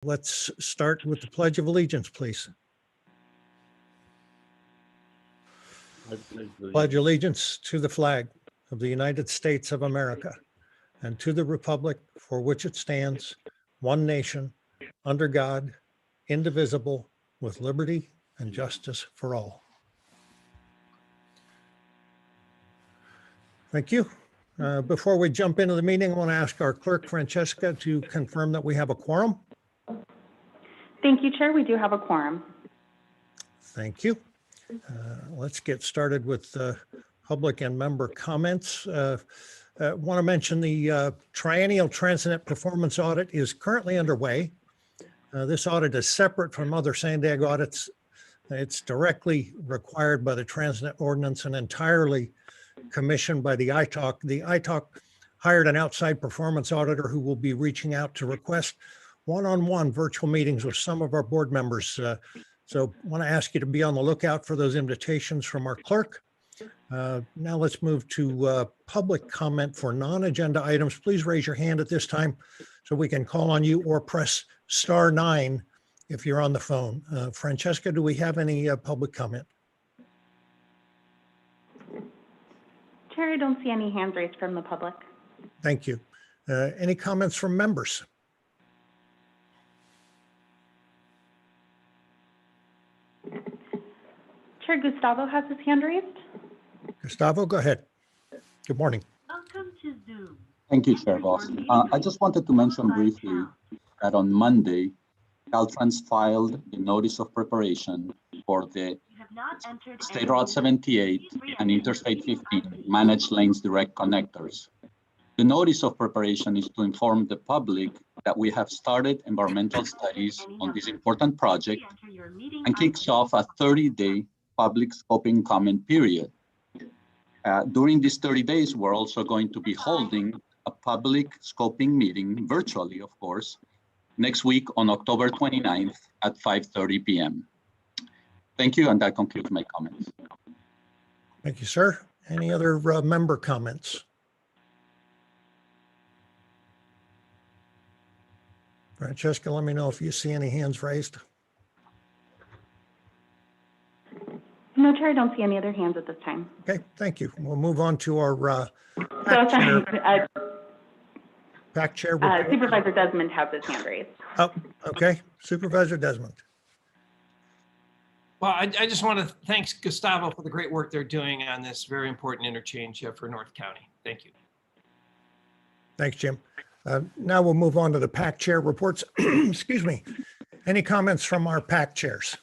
Let's start with the Pledge of Allegiance, please. Pledge allegiance to the flag of the United States of America and to the republic for which it stands, one nation, under God, indivisible, with liberty and justice for all. Thank you. Before we jump into the meeting, I want to ask our clerk, Francesca, to confirm that we have a quorum. Thank you, Chair. We do have a quorum. Thank you. Let's get started with public and member comments. Want to mention the triennial Transnet performance audit is currently underway. This audit is separate from other Sandag audits. It's directly required by the Transnet ordinance and entirely commissioned by the ITALC. The ITALC hired an outside performance auditor who will be reaching out to request one-on-one virtual meetings with some of our board members. So I want to ask you to be on the lookout for those invitations from our clerk. Now let's move to public comment for non-agenda items. Please raise your hand at this time so we can call on you, or press *9 if you're on the phone. Francesca, do we have any public comment? Chair, I don't see any hands raised from the public. Thank you. Any comments from members? Chair, Gustavo has his hand raised. Gustavo, go ahead. Good morning. Welcome to Zoom. Thank you, Chair Boss. I just wanted to mention briefly that on Monday, Caltrans filed the notice of preparation for the State Route 78 and Interstate 15 managed lanes direct connectors. The notice of preparation is to inform the public that we have started environmental studies on this important project and kicks off a 30-day public scoping comment period. During these 30 days, we're also going to be holding a public scoping meeting, virtually, of course, next week on October 29th at 5:30 p.m. Thank you, and that concludes my comments. Thank you, sir. Any other member comments? Francesca, let me know if you see any hands raised. No, Chair, I don't see any other hands at this time. Okay, thank you. We'll move on to our PAC chair. Supervisor Desmond has his hand raised. Oh, okay. Supervisor Desmond. Well, I just want to thank Gustavo for the great work they're doing on this very important interchange for North County. Thank you. Thanks, Jim. Now we'll move on to the PAC chair reports. Excuse me. Any comments from our PAC chairs?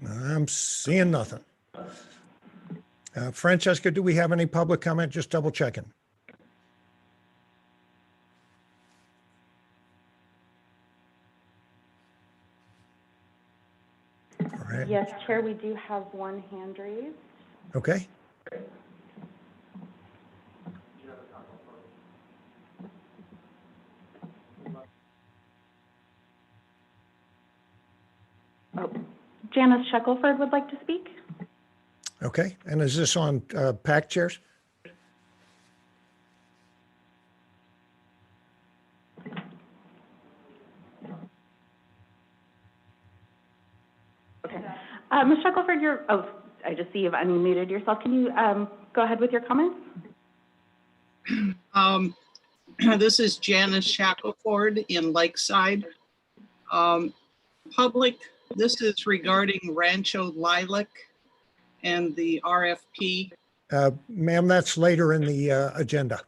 I'm seeing nothing. Francesca, do we have any public comment? Just double checking. All right. Yes, Chair, we do have one hand raised. Okay. Oh, Janice Shackelford would like to speak. Okay. And is this on PAC chairs? Okay. Ms. Shackelford, I just see you've unmuted yourself. Can you go ahead with your comments? This is Janice Shackelford in Lakeside. Public, this is regarding Rancho Lilac and the RFP. Ma'am, that's later in the agenda.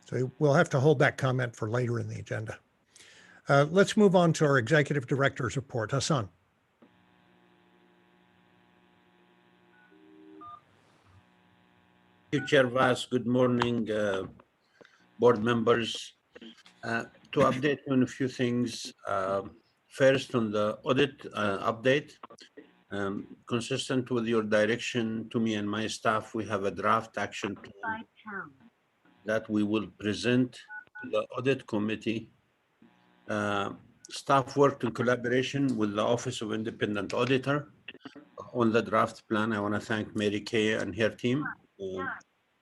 So we'll have to hold that comment for later in the agenda. Let's move on to our executive director's report. Hassan. Thank you, Chair Vaz. Good morning, board members. To update you on a few things. First, on the audit update, consistent with your direction to me and my staff, we have a draft action plan that we will present to the audit committee. Staff worked in collaboration with the Office of Independent Auditor on the draft plan. I want to thank Mary Kay and her team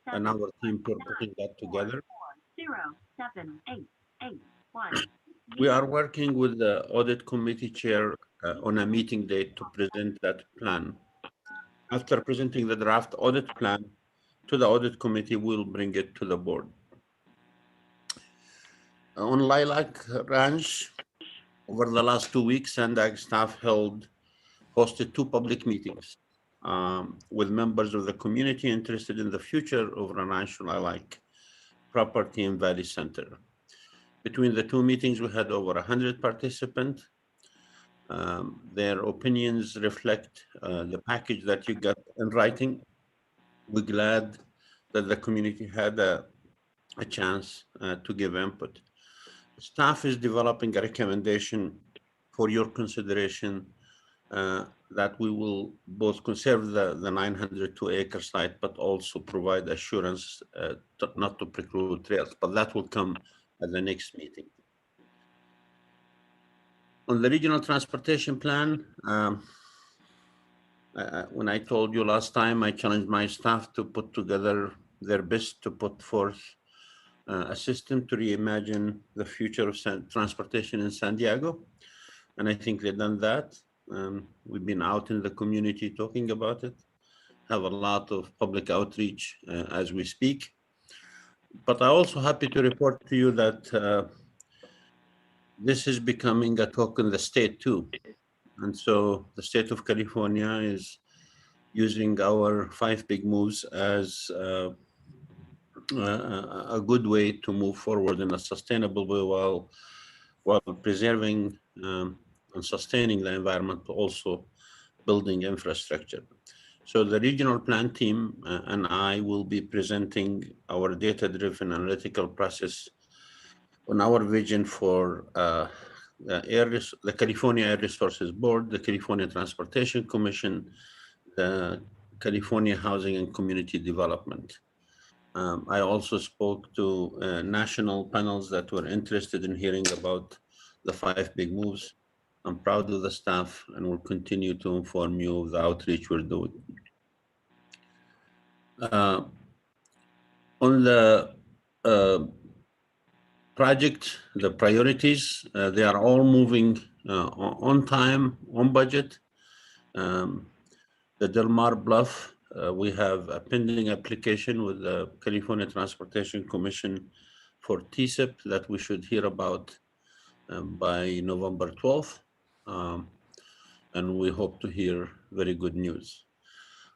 and our team for putting that together. We are working with the audit committee chair on a meeting date to present that plan. After presenting the draft audit plan to the audit committee, we'll bring it to the board. On Lilac Ranch, over the last 2 weeks, SANDAG staff hosted 2 public meetings with members of the community interested in the future of Rancho Lilac property in Valley Center. Between the 2 meetings, we had over 100 participants. Their opinions reflect the package that you got in writing. We're glad that the community had a chance to give input. Staff is developing a recommendation for your consideration that we will both conserve the 902 acre site, but also provide assurance not to preclude trails, but that will come at the next meeting. On the regional transportation plan, when I told you last time, I challenged my staff to put together their best to put forth a system to reimagine the future of transportation in San Diego. And I think they've done that. We've been out in the community talking about it, have a lot of public outreach as we speak. But I'm also happy to report to you that this is becoming a talk in the state too. And so the state of California is using our 5 big moves as a good way to move forward in a sustainable way while preserving and sustaining the environment, but also building infrastructure. So the regional plan team and I will be presenting our data-driven analytical process on our vision for the California Air Resources Board, the California Transportation Commission, the California Housing and Community Development. I also spoke to national panels that were interested in hearing about the 5 big moves. I'm proud of the staff and will continue to inform you of the outreach we're doing. On the project, the priorities, they are all moving on time, on budget. The Del Mar Bluff, we have a pending application with the California Transportation Commission for TSIP that we should hear about by November 12th. And we hope to hear very good news.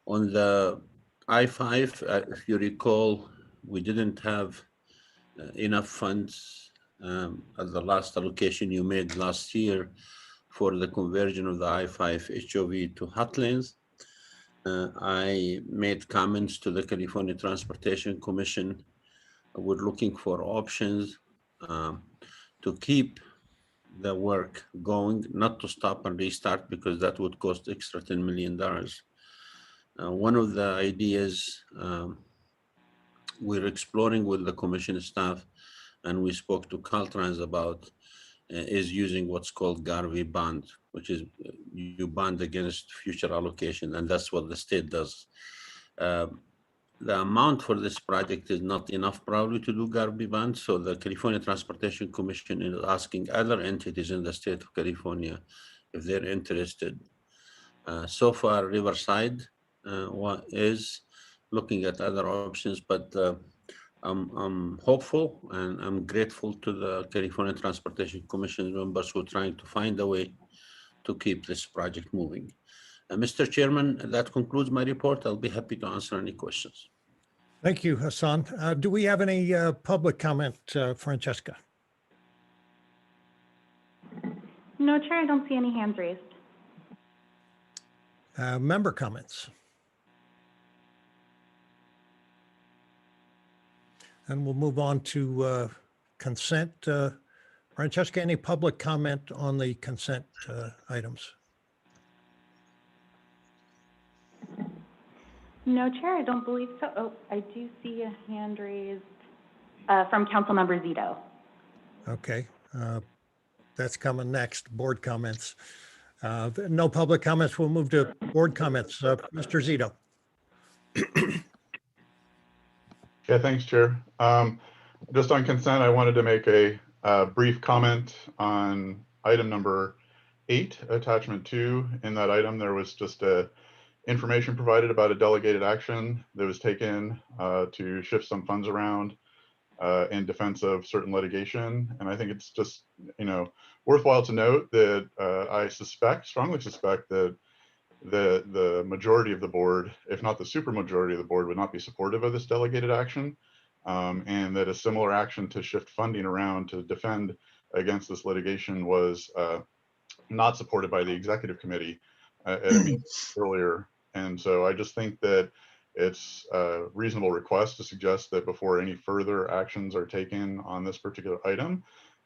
On the I-5, if you recall, we didn't have enough funds at the last allocation you made last year for the conversion of the I-5 HOV to hot lanes. I made comments to the California Transportation Commission. We're looking for options to keep the work going, not to stop and restart, because that would cost extra $10 million. One of the ideas we're exploring with the commission staff, and we spoke to Caltrans about, is using what's called CALeVIP bond, which is you bond against future allocation, and that's what the state does. The amount for this project is not enough probably to do CALeVIP bond, so the California Transportation Commission is asking other entities in the state of California if they're interested. So far, Riverside is looking at other options, but I'm hopeful and I'm grateful to the California Transportation Commission members who are trying to find a way to keep this project moving. Mr. Chairman, that concludes my report. I'll be happy to answer any questions. Thank you, Hassan. Do we have any public comment, Francesca? No, Chair, I don't see any hands raised. Member comments? And we'll move on to consent. Francesca, any public comment on the consent items? No, Chair, I don't believe so. Oh, I do see a hand raised from Councilmember Zito. Okay, that's coming next, board comments. No public comments. We'll move to board comments. Mr. Zito. Yeah, thanks, Chair. Just on consent, I wanted to make a brief comment on item number 8, attachment 2. In that item, there was just information provided about a delegated action that was taken to shift some funds around in defense of certain litigation. And I think it's just, worthwhile to note that I strongly suspect that the majority of the board, if not the super majority of the board, would not be supportive of this delegated action, and that a similar action to shift funding around to defend against this litigation was not supported by the executive committee at a meeting earlier. And so I just think that it's a reasonable request to suggest that before any further actions are taken on this particular item,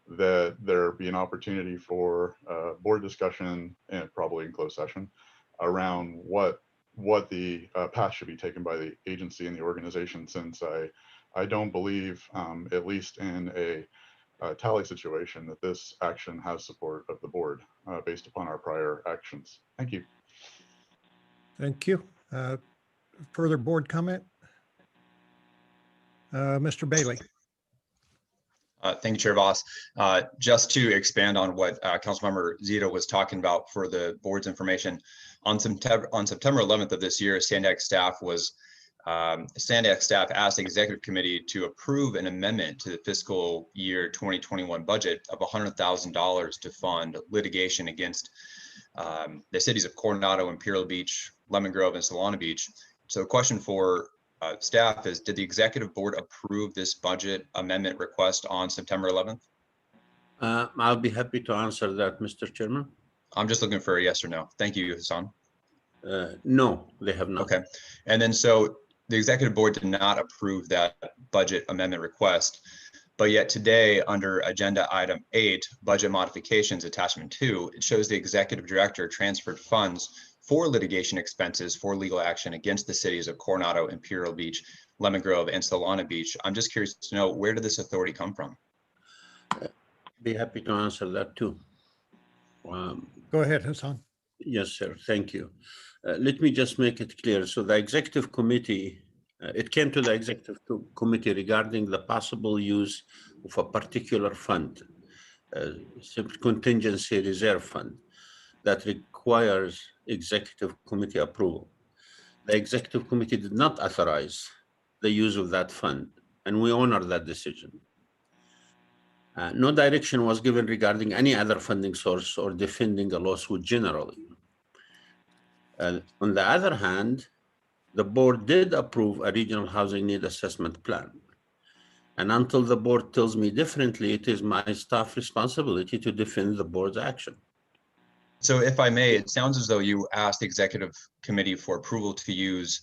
that there be an opportunity for board discussion, and probably in closed session, around what the path should be taken by the agency and the organization, since I don't believe, at least in a tally situation, that this action has support of the board based upon our prior actions. Thank you. Thank you. Further board comment? Mr. Bailey. Thank you, Chair Voss. Just to expand on what Councilmember Zito was talking about for the board's information, on September 11th of this year, Sandac staff asked the executive committee to approve an amendment to the fiscal year 2021 budget of $100,000 to fund litigation against the cities of Coronado, Imperial Beach, Lemon Grove, and Solana Beach. So the question for staff is, did the executive board approve this budget amendment request on September 11th? I'll be happy to answer that, Mr. Chairman. I'm just looking for a yes or no. Thank you, Hassan. No, they have not. Okay. And then so the executive board did not approve that budget amendment request, but yet today under agenda item 8, budget modifications attachment 2, it shows the executive director transferred funds for litigation expenses for legal action against the cities of Coronado, Imperial Beach, Lemon Grove, and Solana Beach. I'm just curious to know, where did this authority come from? Be happy to answer that too. Go ahead, Hassan. Yes, sir. Thank you. Let me just make it clear. So the executive committee, it came to the executive committee regarding the possible use of a particular fund, contingency reserve fund, that requires executive committee approval. The executive committee did not authorize the use of that fund, and we honor that decision. No direction was given regarding any other funding source or defending a lawsuit generally. On the other hand, the board did approve a regional housing need assessment plan. And until the board tells me differently, it is my staff responsibility to defend the board's action. So if I may, it sounds as though you asked the executive committee for approval to use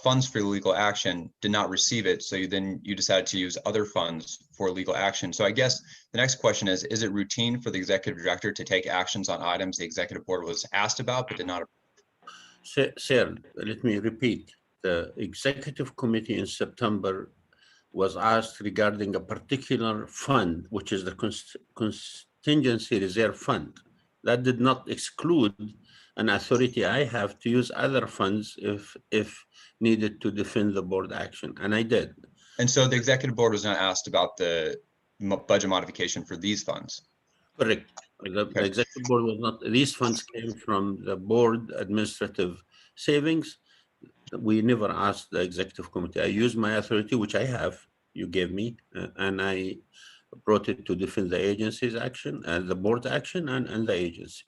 funds for legal action, did not receive it. So you decided to use other funds for legal action. So I guess the next question is it routine for the executive director to take actions on items the executive board was asked about but did not approve? Sir, let me repeat. The executive committee in September was asked regarding a particular fund, which is the contingency reserve fund. That did not exclude an authority I have to use other funds if needed to defend the board action, and I did. And so the executive board was not asked about the budget modification for these funds? Correct. The executive board was not, these funds came from the board administrative savings. We never asked the executive committee. I used my authority, which I have, you gave me, and I brought it to defend the agency's action, the board's action, and the agency.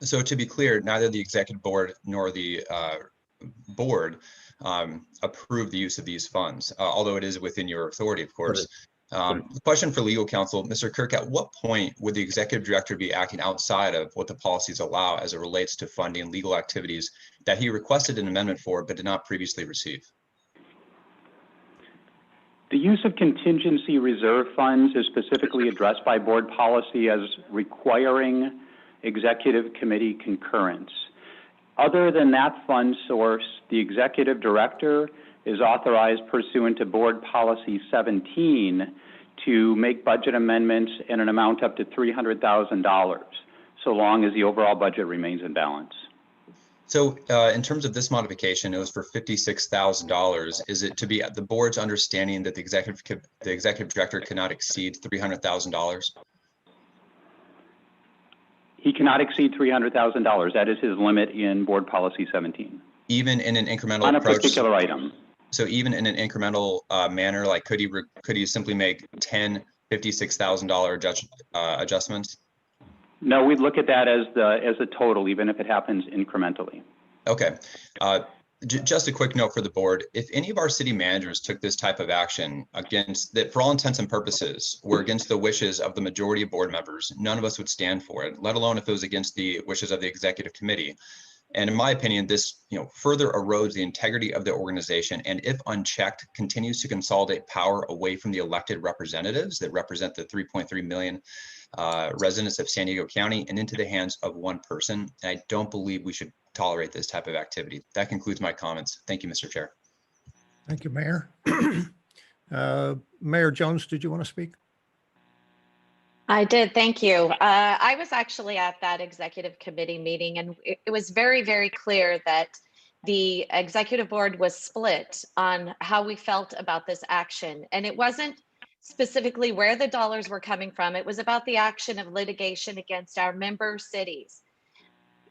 So to be clear, neither the executive board nor the board approved the use of these funds, although it is within your authority, of course. Question for legal counsel, Mr. Kirk, at what point would the executive director be acting outside of what the policies allow as it relates to funding legal activities that he requested an amendment for but did not previously receive? The use of contingency reserve funds is specifically addressed by board policy as requiring executive committee concurrence. Other than that fund source, the executive director is authorized pursuant to board policy 17 to make budget amendments in an amount up to $300,000. so long as the overall budget remains in balance. So in terms of this modification, it was for $56,000. Is it to be the board's understanding that the executive director cannot exceed $300,000? He cannot exceed $300,000. That is his limit in Board Policy 17. Even in an incremental On a approach? particular item. So even in an incremental manner, like could he simply make 10 $56,000 adjustments? No, we'd look at that as a total, even if it happens incrementally. Okay. Just a quick note for the board. If any of our city managers took this type of action against that, for all intents and purposes, were against the wishes of the majority of board members, none of us would stand for it, let alone if it was against the wishes of the executive committee. And in my opinion, this further erodes the integrity of the organization, and if unchecked, continues to consolidate power away from the elected representatives that represent the 3.3 million residents of San Diego County and into the hands of one person. And I don't believe we should tolerate this type of activity. That concludes my comments. Thank you, Mr. Chair. Thank you, Mayor. Mayor Jones, did you want to speak? I did, thank you. I was actually at that executive committee meeting, and it was very, very clear that the executive board was split on how we felt about this action. And it wasn't specifically where the dollars were coming from. It was about the action of litigation against our member cities.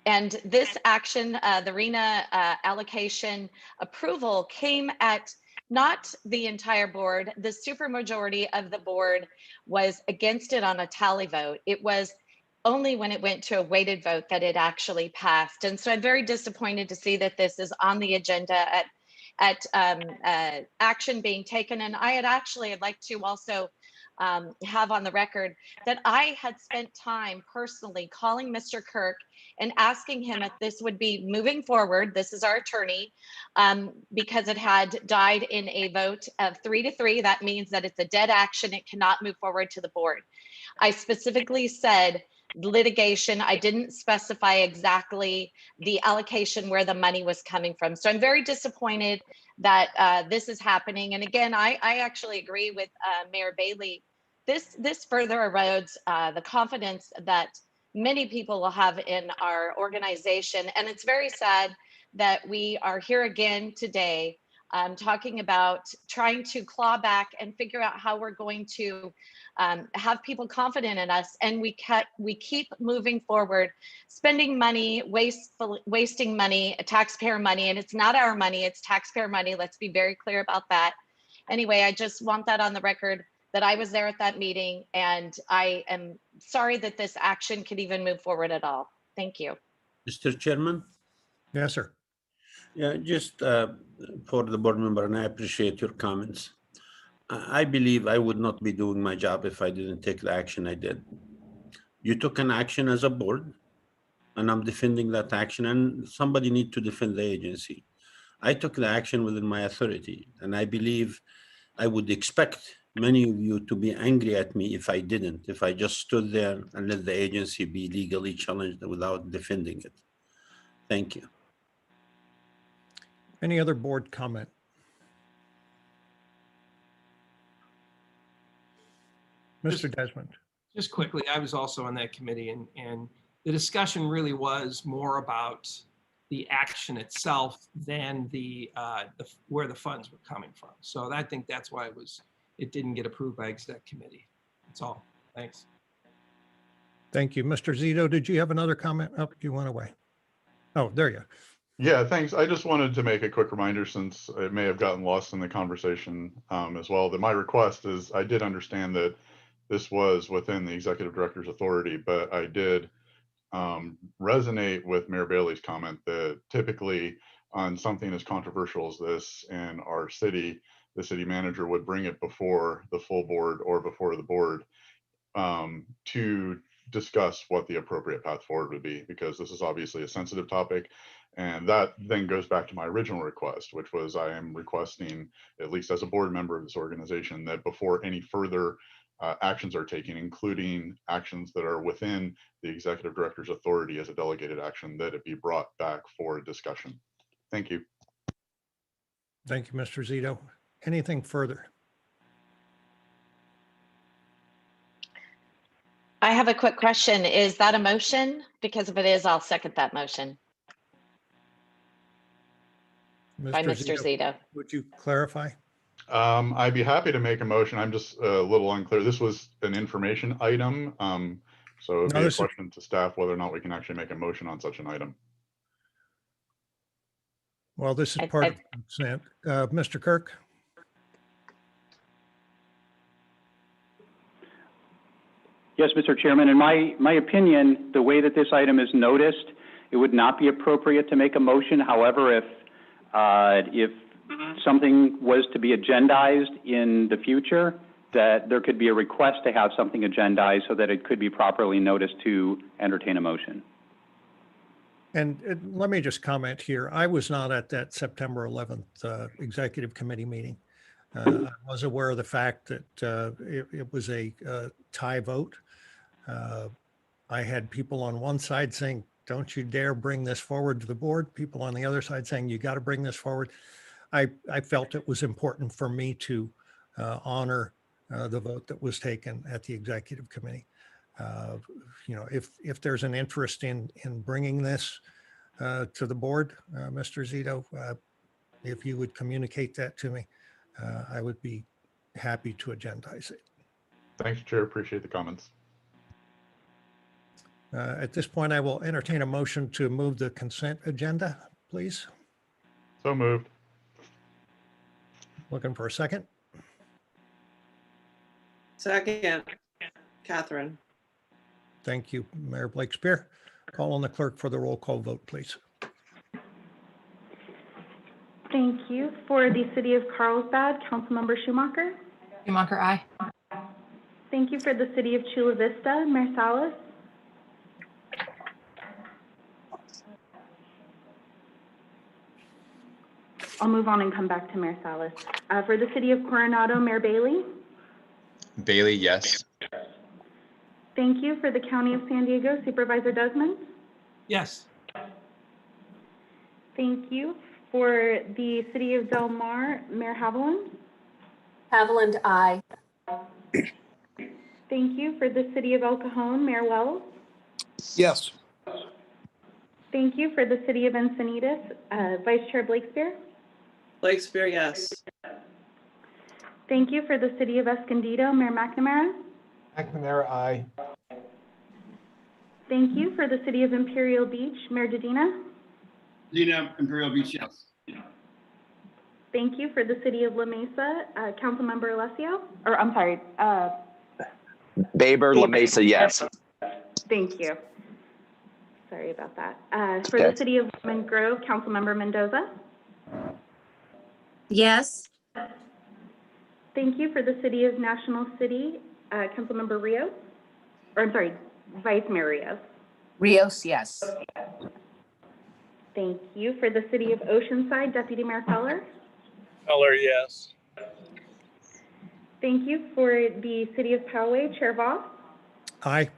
And this action, the RENA allocation approval, came at not the entire board. The supermajority of the board was against it on a tally vote. It was only when it went to a weighted vote that it actually passed. And so I'm very disappointed to see that this is on the agenda at action being taken. And I'd like to also have on the record that I had spent time personally calling Mr. Kirk and asking him if this would be moving forward. This is our attorney, because it had died in a vote of 3-3. That means that it's a dead action. It cannot move forward to the board. I specifically said litigation. I didn't specify exactly the allocation where the money was coming from. So I'm very disappointed that this is happening. And again, I actually agree with Mayor Bailey. This further erodes the confidence that many people will have in our organization. And it's very sad that we are here again today talking about trying to claw back and figure out how we're going to have people confident in us. And we keep moving forward, spending money, wasting money, taxpayer money, and it's not our money, it's taxpayer money. Let's be very clear about that. Anyway, I just want that on the record that I was there at that meeting, and I am sorry that this action could even move forward at all. Thank you. Mr. Chairman? Yes, sir. Yeah, just for the board member, and I appreciate your comments. I believe I would not be doing my job if I didn't take the action I did. You took an action as a board, and I'm defending that action, and somebody needs to defend the agency. I took the action within my authority, and I believe I would expect many of you to be angry at me if I didn't, if I just stood there and let the agency be legally challenged without defending it. Thank you. Any other board comment? Mr. Desmond. Just quickly, I was also on that committee, and the discussion really was more about the action itself than the where the funds were coming from. So I think that's why it didn't get approved by exec committee. That's all. Thanks. Thank you. Mr. Zito, did you have another comment? Oh, you went away. Oh, there you are. Yeah, thanks. I just wanted to make a quick reminder, since it may have gotten lost in the conversation as well, that my request is, I did understand that this was within the executive director's authority, but I did resonate with Mayor Bailey's comment that typically on something as controversial as this in our city, the city manager would bring it before the full board or before the board to discuss what the appropriate path forward would be, because this is obviously a sensitive topic. And that then goes back to my original request, which was I am requesting, at least as a board member of this organization, that before any further actions are taken, including actions that are within the executive director's authority as a delegated action, that it be brought back for discussion. Thank you. Thank you, Mr. Zito. Anything further? I have have a quick question. Is that a motion? Because if it is, I'll second that motion by Mr. Zito. Would you clarify? I'd be happy to make a motion. I'm just a little unclear. This was an information item. So it'd No, be a this is- question to staff whether or not we can actually make a motion on such an item. Well, this is I- part I- of consent. Mr. Kirk? Yes, Mr. Chairman, in my opinion, the way that this item is noticed, it would not be appropriate to make a motion. However, if something was to be agendized in the future, that there could be a request to have something agendized so that it could be properly noticed to entertain a motion. And let me just comment here. I was not at that September 11th executive committee meeting. I was aware of the fact that it was a tie vote. I had people on one side saying, don't you dare bring this forward to the board. People on the other side saying, you got to bring this forward. I felt it was important for me to honor the vote that was taken at the executive committee. If there's an interest in bringing this to the board, Mr. Zito, if you would communicate that to me, I would be happy to agendize it. Thanks, Chair. Appreciate the comments. At this point, I will entertain a motion to move the consent agenda, please. So moved. Looking for a second. Second, Catherine. Thank you, Mayor Blakespear. Call on the clerk for the roll call vote, please. Thank you. For the City of Carlsbad, Councilmember Schumacher. Schumacher, aye. Thank you. For the City of Chula Vista, Mayor Salas. I'll move on and come back to Mayor Salas. For the City of Coronado, Mayor Bailey. Bailey, yes. Thank you. For the County of San Diego, Supervisor Desmond. Yes. Thank you. For the City of Del Mar, Mayor Haviland. Haviland, aye. Thank you. For the City of El Cajon, Mayor Wells. Yes. Thank you. For the City of Encinitas, Vice Chair Blakespear. Blakespear, yes. Thank you. For the City of Escondido, Mayor McNamara. McNamara, aye. Thank you. For the City of Imperial Beach, Mayor Dedina. Dina, Imperial Beach, yes. Thank you. For the City of La Mesa, Councilmember Alessio, or I'm sorry. Baber, La Mesa, yes. Thank you. Sorry about that. For the City of Lemon Grove, Councilmember Mendoza. Yes. Thank you. For the City of National City, Councilmember Rios, or I'm sorry, Vice Mayor Rios. Rios, yes. Thank you. For the City of Oceanside, Deputy Mayor Feller. Feller, yes. Thank you. For the City of Poway, Chair Voss. Aye.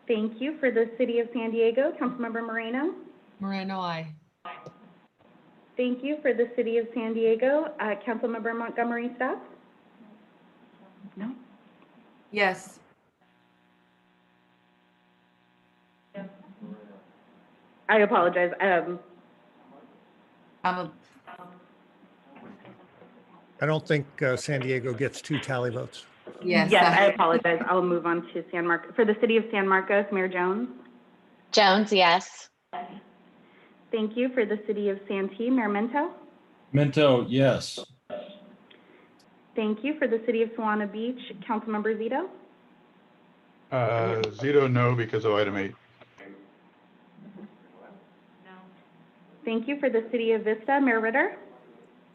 Thank you. For the City of San Diego, Councilmember Moreno. Moreno, aye. Thank you. For the City of San Diego, Councilmember Montgomery Staff. No. Yes. I apologize. I don't think San Diego gets 2 tally votes. Yes. Yes, I apologize. I'll move on to San Marcos. For the City of San Marcos, Mayor Jones. Jones, yes. Thank you. For the City of Santee, Mayor Minto. Minto, yes. Thank you. For the City of Solana Beach, Councilmember Zito. Zito, no, because of item 8. Thank you. For the City of Vista, Mayor Ritter.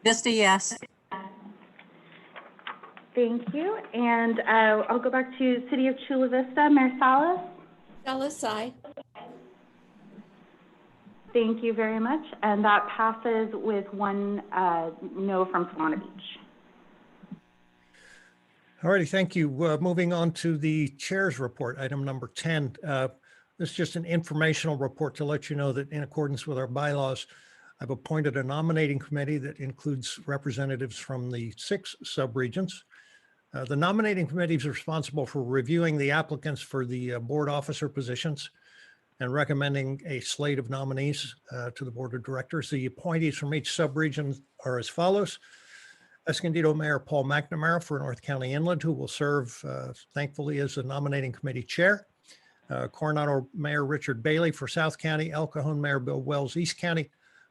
Vista, yes. Thank you. And I'll go back to City of Chula Vista, Mayor Salas. Salas, aye. Thank you very much. And that passes with 1 no from Solana Beach. All righty, thank you. Moving on to the chair's report, item number 10. This is just an informational report to let you know that in accordance with our bylaws, I've appointed a nominating committee that includes representatives from the 6 subregions. The nominating committee is responsible for reviewing the applicants for the board officer positions and recommending a slate of nominees to the board of directors. The appointees from each subregion are as follows. Escondido Mayor Paul McNamara for North County Inland, who will serve thankfully as the nominating committee chair. Coronado Mayor Richard Bailey for South County, El Cajon Mayor Bill Wells, East County,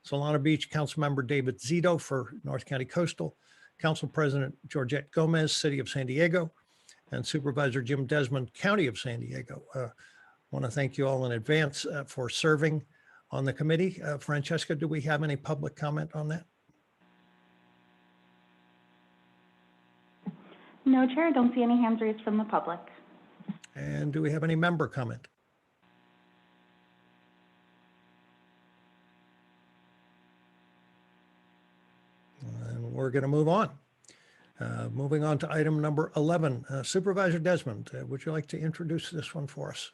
Solana Beach Councilmember David Zito for North County Coastal, Council President Georgette Gomez, City of San Diego, and Supervisor Jim Desmond, County of San Diego. I want to thank you all in advance for serving on the committee. Francesca, do we have any public comment on that? No, Chair, I don't see any hands raised from the public. And do we have any member comment? And we're going to move on. Moving on to item number 11. Supervisor Desmond, would you like to introduce this one for us?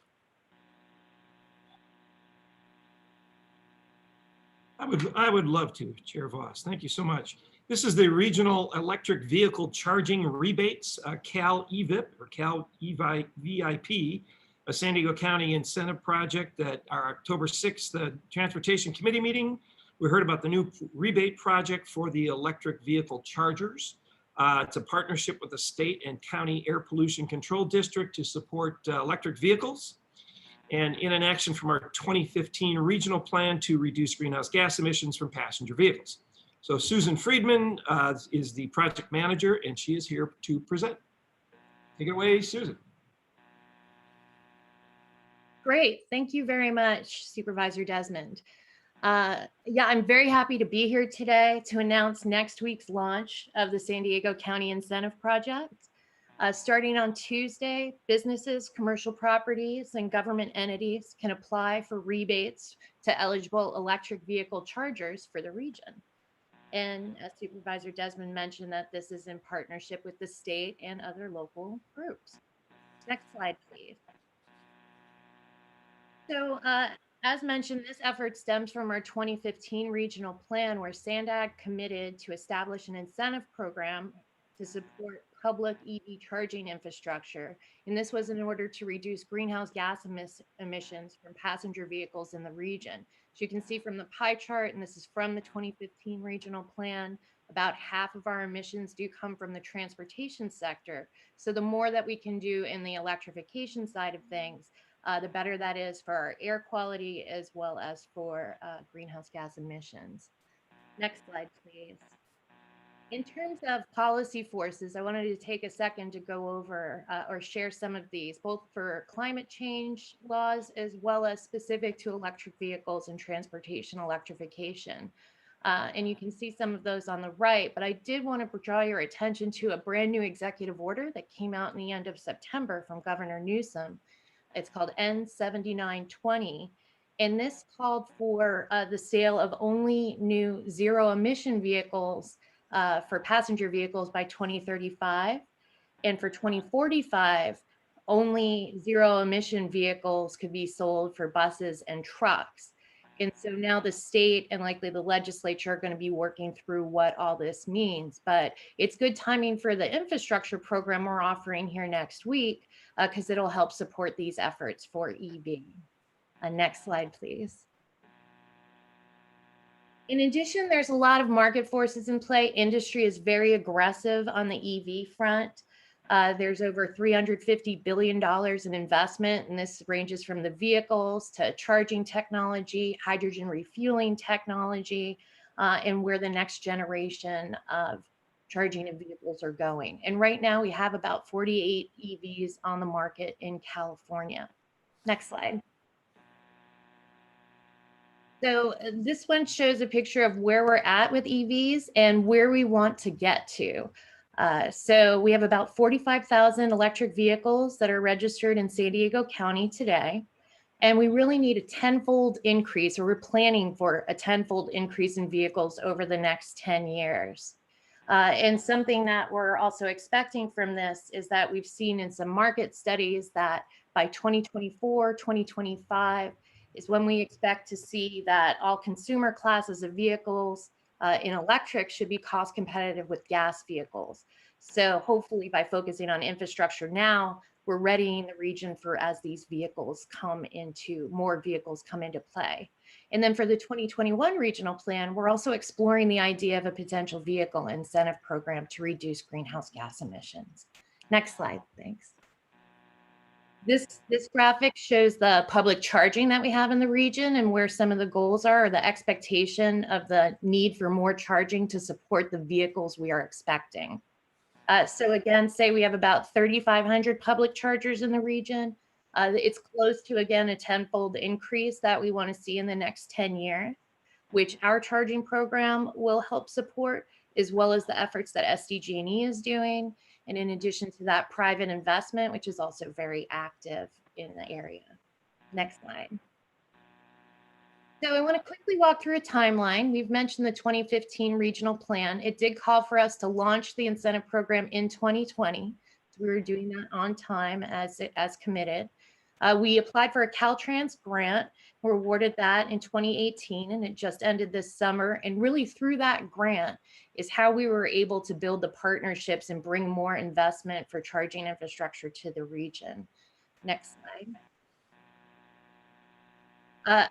I would love to, Chair Voss. Thank you so much. This is the Regional Electric Vehicle Charging Rebates, CALeVIP or CALeVIP, a San Diego County incentive project at our October 6th Transportation Committee meeting. We heard about the new rebate project for the electric vehicle chargers. It's a partnership with the state and county air pollution control district to support electric vehicles, and in an action from our 2015 regional plan to reduce greenhouse gas emissions from passenger vehicles. So Susan Friedman is the project manager, and she is here to present. Take it away, Susan. Great. Thank you very much, Supervisor Desmond. Yeah, I'm very happy to be here today to announce next week's launch of the San Diego County Incentive Project. Starting on Tuesday, businesses, commercial properties, and government entities can apply for rebates to eligible electric vehicle chargers for the region. And as Supervisor Desmond mentioned, that this is in partnership with the state and other local groups. Next slide, please. So as mentioned, this effort stems from our 2015 regional plan where SANDAG committed to establish an incentive program to support public EV charging infrastructure. And this was in order to reduce greenhouse gas emissions from passenger vehicles in the region. As you can see from the pie chart, and this is from the 2015 regional plan, about half of our emissions do come from the transportation sector. So the more that we can do in the electrification side of things, the better that is for our air quality as well as for greenhouse gas emissions. Next slide, please. In terms of policy forces, I wanted to take a second to go over or share some of these, both for climate change laws as well as specific to electric vehicles and transportation electrification. And you can see some of those on the right, but I did want to draw your attention to a brand new executive order that came out in the end of September from Governor Newsom. It's called N7920. And this called for the sale of only new zero emission vehicles for passenger vehicles by 2035. And for 2045, only zero emission vehicles could be sold for buses and trucks. And so now the state and likely the legislature are going to be working through what all this means. But it's good timing for the infrastructure program we're offering here next week because it'll help support these efforts for EV. Next slide, please. In addition, there's a lot of market forces in play. Industry is very aggressive on the EV front. There's over $350 billion in investment, and this ranges from the vehicles to charging technology, hydrogen refueling technology, and where the next generation of charging of vehicles are going. And right now we have about 48 EVs on the market in California. Next slide. So this one shows a picture of where we're at with EVs and where we want to get to. So we have about 45,000 electric vehicles that are registered in San Diego County today. And we really need a tenfold increase, or we're planning for a tenfold increase in vehicles over the next 10 years. And something that we're also expecting from this is that we've seen in some market studies that by 2024, 2025 is when we expect to see that all consumer classes of vehicles in electric should be cost competitive with gas vehicles. So hopefully by focusing on infrastructure now, we're readying the region for as these more vehicles come into play. And then for the 2021 regional plan, we're also exploring the idea of a potential vehicle incentive program to reduce greenhouse gas emissions. Next slide, thanks. This graphic shows the public charging that we have in the region and where some of the goals are, or the expectation of the need for more charging to support the vehicles we are expecting. So again, say we have about 3,500 public chargers in the region. It's close to, again, a tenfold increase that we want to see in the next 10 years, which our charging program will help support, as well as the efforts that SDG&E is doing. And in addition to that, private investment, which is also very active in the area. Next slide. So I want to quickly walk through a timeline. We've mentioned the 2015 regional plan. It did call for us to launch the incentive program in 2020. So we were doing that on time as committed. We applied for a Caltrans grant. We're awarded that in 2018, and it just ended this summer. And really through that grant is how we were able to build the partnerships and bring more investment for charging infrastructure to the region. Next slide.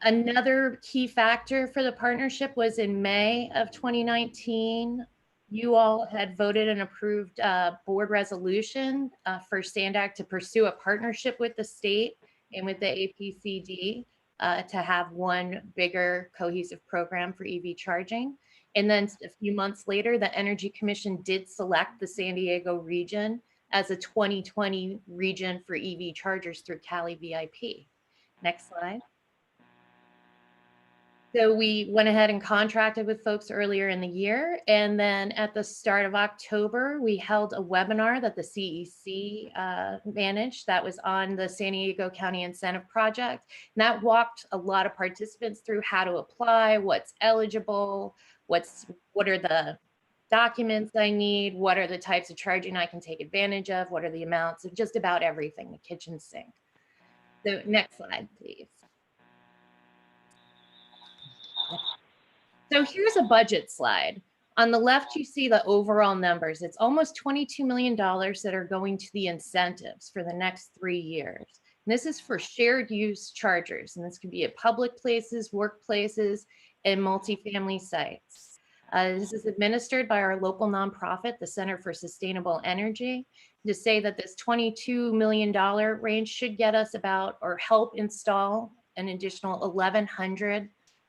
Another key factor for the partnership was in May of 2019, you all had voted and approved a board resolution for SANDAG to pursue a partnership with the state and with the APCD to have one bigger cohesive program for EV charging. And then a few months later, the Energy Commission did select the San Diego region as a 2020 region for EV chargers through CALeVIP. Next slide. So we went ahead and contracted with folks earlier in the year. And then at the start of October, we held a webinar that the CEC managed that was on the San Diego County Incentive Project. And that walked a lot of participants through how to apply, what's eligible, what are the documents I need, what are the types of charging I can take advantage of, what are the amounts of just about everything, the kitchen sink. So next slide, please. So here's a budget slide. On the left, you see the overall numbers. It's almost $22 million that are going to the incentives for the next 3 years. And this is for shared use chargers. And this could be at public places, workplaces, and multifamily sites. This is administered by our local nonprofit, the Center for Sustainable Energy. To say that this $22 million range should get us about, or help install an additional 1,100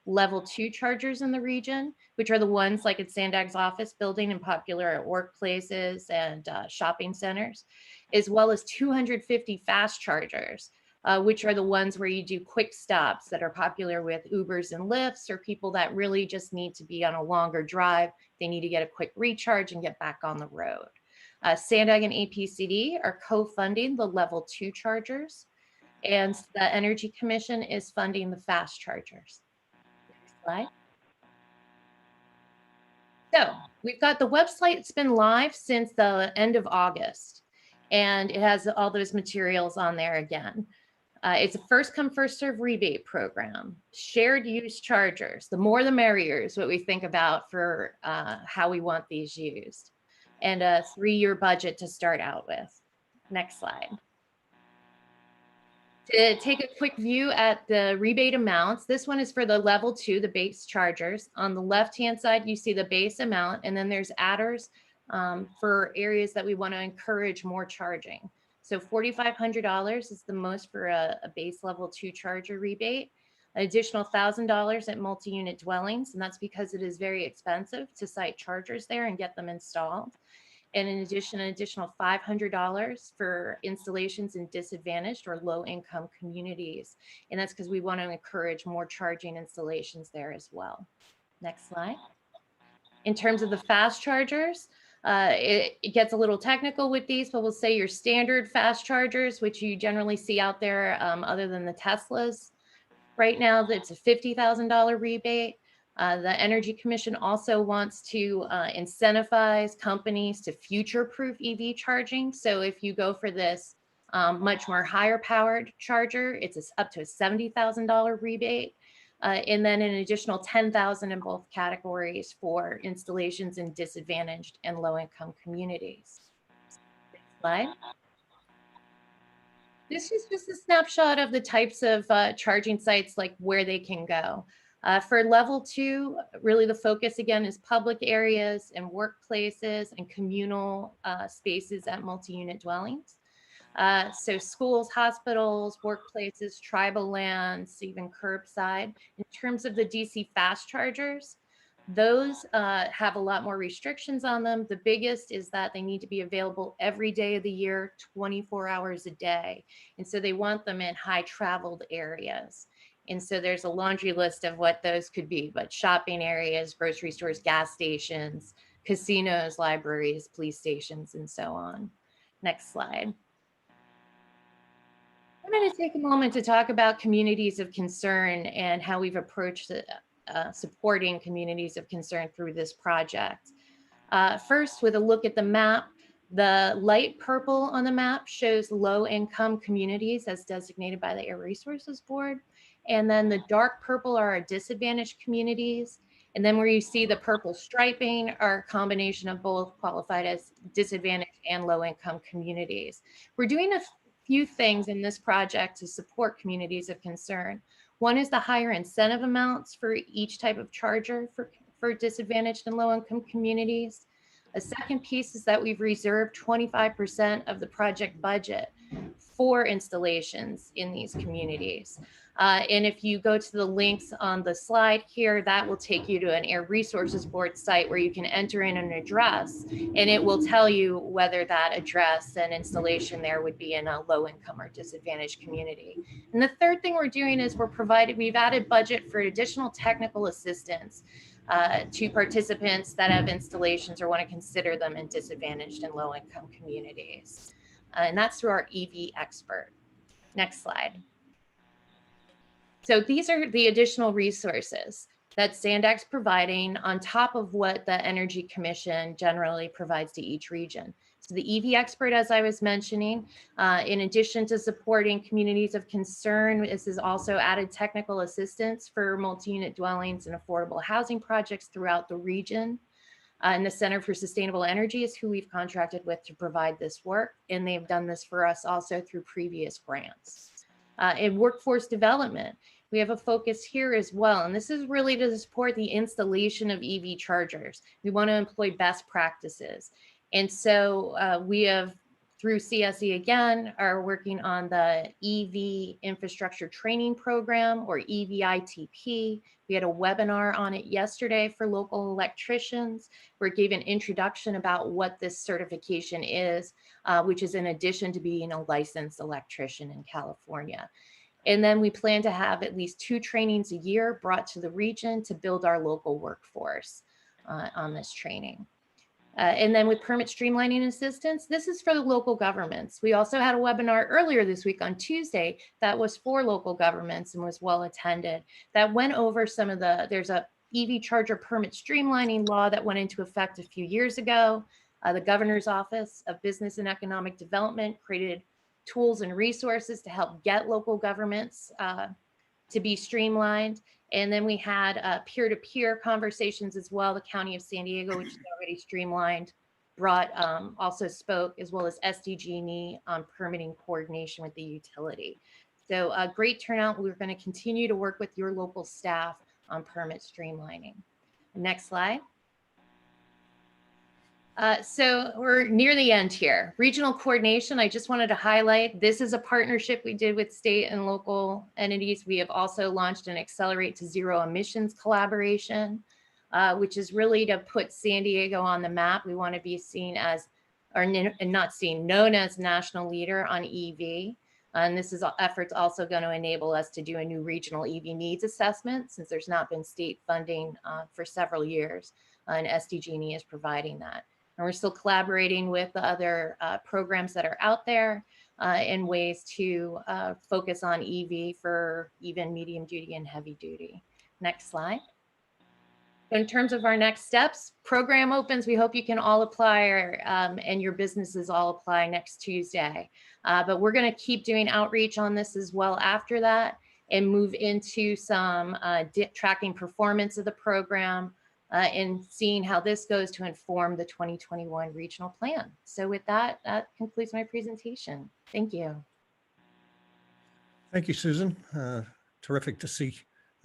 level 2 chargers in the region, which are the ones like at SANDAG's office building and popular at workplaces and shopping centers, as well as 250 fast chargers, which are the ones where you do quick stops that are popular with Ubers and Lyfts, or people that really just need to be on a longer drive. They need to get a quick recharge and get back on the road. SANDAG and APCD are co-funding the level 2 chargers, and the Energy Commission is funding the fast chargers. Slide. So we've got the website. It's been live since the end of August, and it has all those materials on there again. It's a first come, first serve rebate program. Shared use chargers, the more the merrier is what we think about for how we want these used. And a 3-year budget to start out with. Next slide. To take a quick view at the rebate amounts, this one is for the level 2, the base chargers. On the left-hand side, you see the base amount, and then there's adders for areas that we want to encourage more charging. So $4,500 is the most for a base level 2 charger rebate. An additional $1,000 at multi-unit dwellings, and that's because it is very expensive to site chargers there and get them installed. And in addition, an additional $500 for installations in disadvantaged or low-income communities. And that's because we want to encourage more charging installations there as well. Next slide. In terms of the fast chargers, it gets a little technical with these, but we'll say your standard fast chargers, which you generally see out there other than the Teslas. Right now, it's a $50,000 rebate. The Energy Commission also wants to incentivize companies to future-proof EV charging. So if you go for this much more higher powered charger, it's up to a $70,000 rebate. And then an additional $10,000 in both categories for installations in disadvantaged and low-income communities. Slide. This is just a snapshot of the types of charging sites, like where they can go. For level 2, really the focus again is public areas and workplaces and communal spaces at multi-unit dwellings. So schools, hospitals, workplaces, tribal lands, even curbside. In terms of the DC fast chargers, those have a lot more restrictions on them. The biggest is that they need to be available every day of the year, 24 hours a day. And so they want them in high traveled areas. And so there's a laundry list of what those could be, but shopping areas, grocery stores, gas stations, casinos, libraries, police stations, and so on. Next slide. I'm going to take a moment to talk about communities of concern and how we've approached supporting communities of concern through this project. First, with a look at the map, the light purple on the map shows low-income communities as designated by the Air Resources Board. And then the dark purple are our disadvantaged communities. And then where you see the purple striping are a combination of both qualified as disadvantaged and low-income communities. We're doing a few things in this project to support communities of concern. One is the higher incentive amounts for each type of charger for disadvantaged and low-income communities. A second piece is that we've reserved 25% of the project budget for installations in these communities. And if you go to the links on the slide here, that will take you to an Air Resources Board site where you can enter in an address, and it will tell you whether that address and installation there would be in a low income or disadvantaged community. And the third thing we're doing is we've added budget for additional technical assistance to participants that have installations or want to consider them in disadvantaged and low income communities. And that's through our EV expert. Next slide. So these are the additional resources that SANDAG's providing on top of what the Energy Commission generally provides to each region. So the EV expert, as I was mentioning, in addition to supporting communities of concern, this has also added technical assistance for multi-unit dwellings and affordable housing projects throughout the region. And the Center for Sustainable Energy is who we've contracted with to provide this work. And they've done this for us also through previous grants. In workforce development, we have a focus here as well. And this is really to support the installation of EV chargers. We want to employ best practices. And so we have, through CSE again, are working on the EV infrastructure training program, or EVITP. We had a webinar on it yesterday for local electricians, where it gave an introduction about what this certification is, which is in addition to being a licensed electrician in California. And then we plan to have at least 2 trainings a year brought to the region to build our local workforce on this training. And then with permit streamlining assistance, this is for the local governments. We also had a webinar earlier this week on Tuesday that was for local governments and was well attended. That went over some of there's a EV charger permit streamlining law that went into effect a few years ago. The Governor's Office of Business and Economic Development created tools and resources to help get local governments to be streamlined. And then we had peer-to-peer conversations as well. The County of San Diego, which is already streamlined, also spoke, as well as SDG&E on permitting coordination with the utility. So a great turnout. We're going to continue to work with your local staff on permit streamlining. Next slide. So we're near the end here. Regional coordination, I just wanted to highlight, this is a partnership we did with state and local entities. We have also launched an Accelerate to Zero Emissions collaboration, which is really to put San Diego on the map. We want to be seen as, or not seen, known as national leader on EV. And this is efforts also going to enable us to do a new regional EV needs assessment, since there's not been state funding for several years, and SDG&E is providing that. And we're still collaborating with the other programs that are out there in ways to focus on EV for even medium duty and heavy duty. Next slide. In terms of our next steps, program opens. We hope you can all apply, and your businesses all apply next Tuesday. But we're going to keep doing outreach on this as well after that, and move into some tracking performance of the program, and seeing how this goes to inform the 2021 regional plan. So with that, that concludes my presentation. Thank you. Thank you, Susan. Terrific to see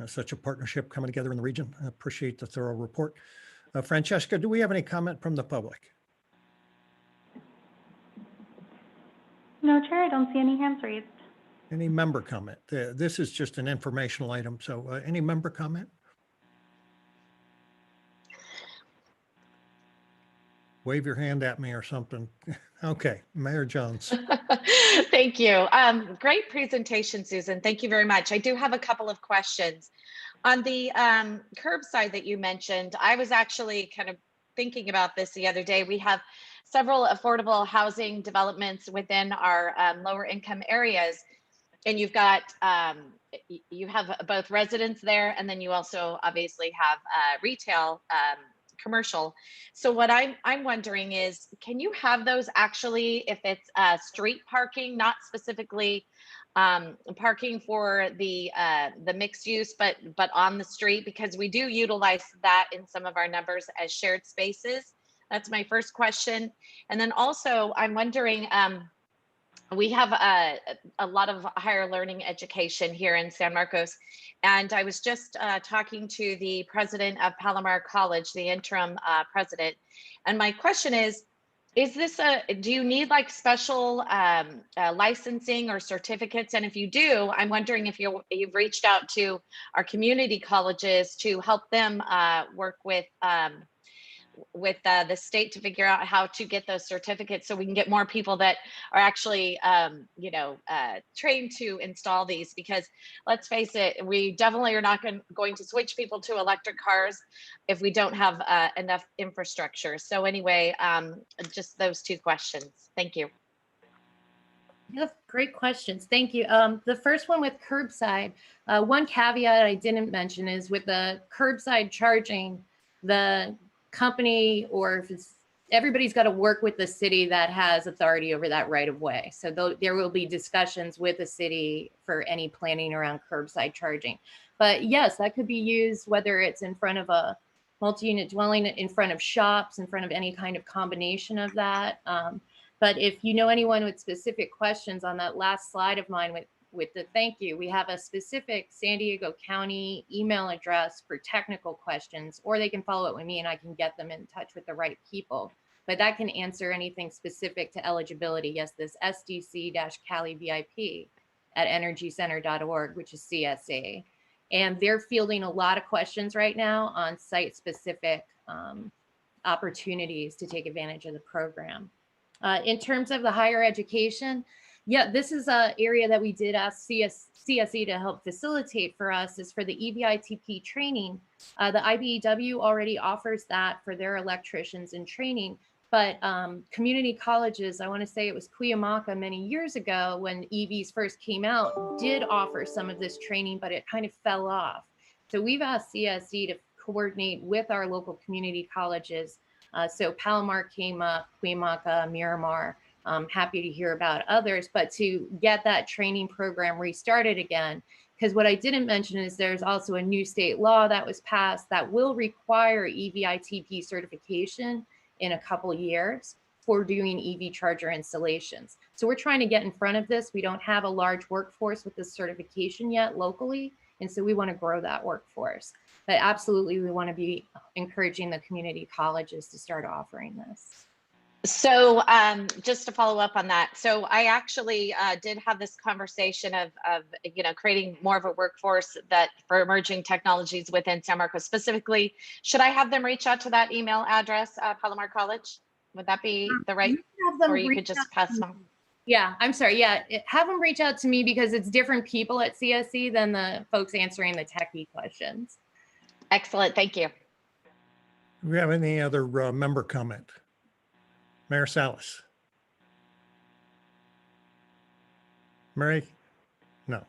such a partnership coming together in the region. I appreciate the thorough report. Francesca, do we have any comment from the public? No, Chair, I don't see any hands raised. Any member comment? This is just an informational item, so any member comment? Wave your hand at me or something. Okay, Mayor Jones. Thank you. Great presentation, Susan. Thank you very much. I do have a couple of questions. On the curbside that you mentioned, I was actually kind of thinking about this the other day. We have several affordable housing developments within our lower income areas. And you've got, you have both residents there, and then you also obviously have retail, commercial. So what I'm wondering is, can you have those actually, if it's street parking, not specifically parking for the mixed use, but on the street, because we do utilize that in some of our numbers as shared spaces? That's my first question. And then also I'm wondering, we have a lot of higher learning education here in San Marcos. And I was just talking to the president of Palomar College, the interim president. And my question is this do you need like special licensing or certificates? And if you do, I'm wondering if you've reached out to our community colleges to help them work with the state to figure out how to get those certificates, so we can get more people that are actually, trained to install these. Because let's face it, we definitely are not going to switch people to electric cars if we don't have enough infrastructure. So anyway, just those two questions. Thank you. Yeah, great questions. Thank you. The first one with curbside, one caveat I didn't mention is with the curbside charging, the company, or if it's, everybody's got to work with the city that has authority over that right of way. So there will be discussions with the city for any planning around curbside charging. But yes, that could be used, whether it's in front of a multi-unit dwelling, in front of shops, in front of any kind of combination of that. But if you know anyone with specific questions on that last slide of mine with the thank you, we have a specific San Diego County email address for technical questions, or they can follow up with me and I can get them in touch with the right people. But that can answer anything specific to eligibility. Yes, this SDC-CALeVIP at energycenter.org, which is CSA. And they're fielding a lot of questions right now on site-specific opportunities to take advantage of the program. In terms of the higher education, yeah, this is an area that we did ask CSE to help facilitate for us, is for the EVITP training. The IBEW already offers that for their electricians in training, but community colleges, I want to say it was Cuyamaca many years ago when EVs first came out, did offer some of this training, but it kind of fell off. So we've asked CSE to coordinate with our local community colleges. So Palomar came up, Cuyamaca, Miramar. I'm happy to hear about others, but to get that training program restarted again, because what I didn't mention is there's also a new state law that was passed that will require EVITP certification in a couple years for doing EV charger installations. So we're trying to get in front of this. We don't have a large workforce with this certification yet locally, and so we want to grow that workforce. But absolutely, we want to be encouraging the community colleges to start offering this. So just to follow up on that, so I actually did have this conversation of creating more of a workforce that for emerging technologies within San Marcos. Specifically, should I have them reach out to that email address, Palomar College? Would that be the right, or you could just pass them on? Yeah, I'm sorry. Yeah, have them reach out to me because it's different people at CSE than the folks answering the techie questions. Excellent, thank you. Do we have any other member comment? Mayor Salas. Mary? No.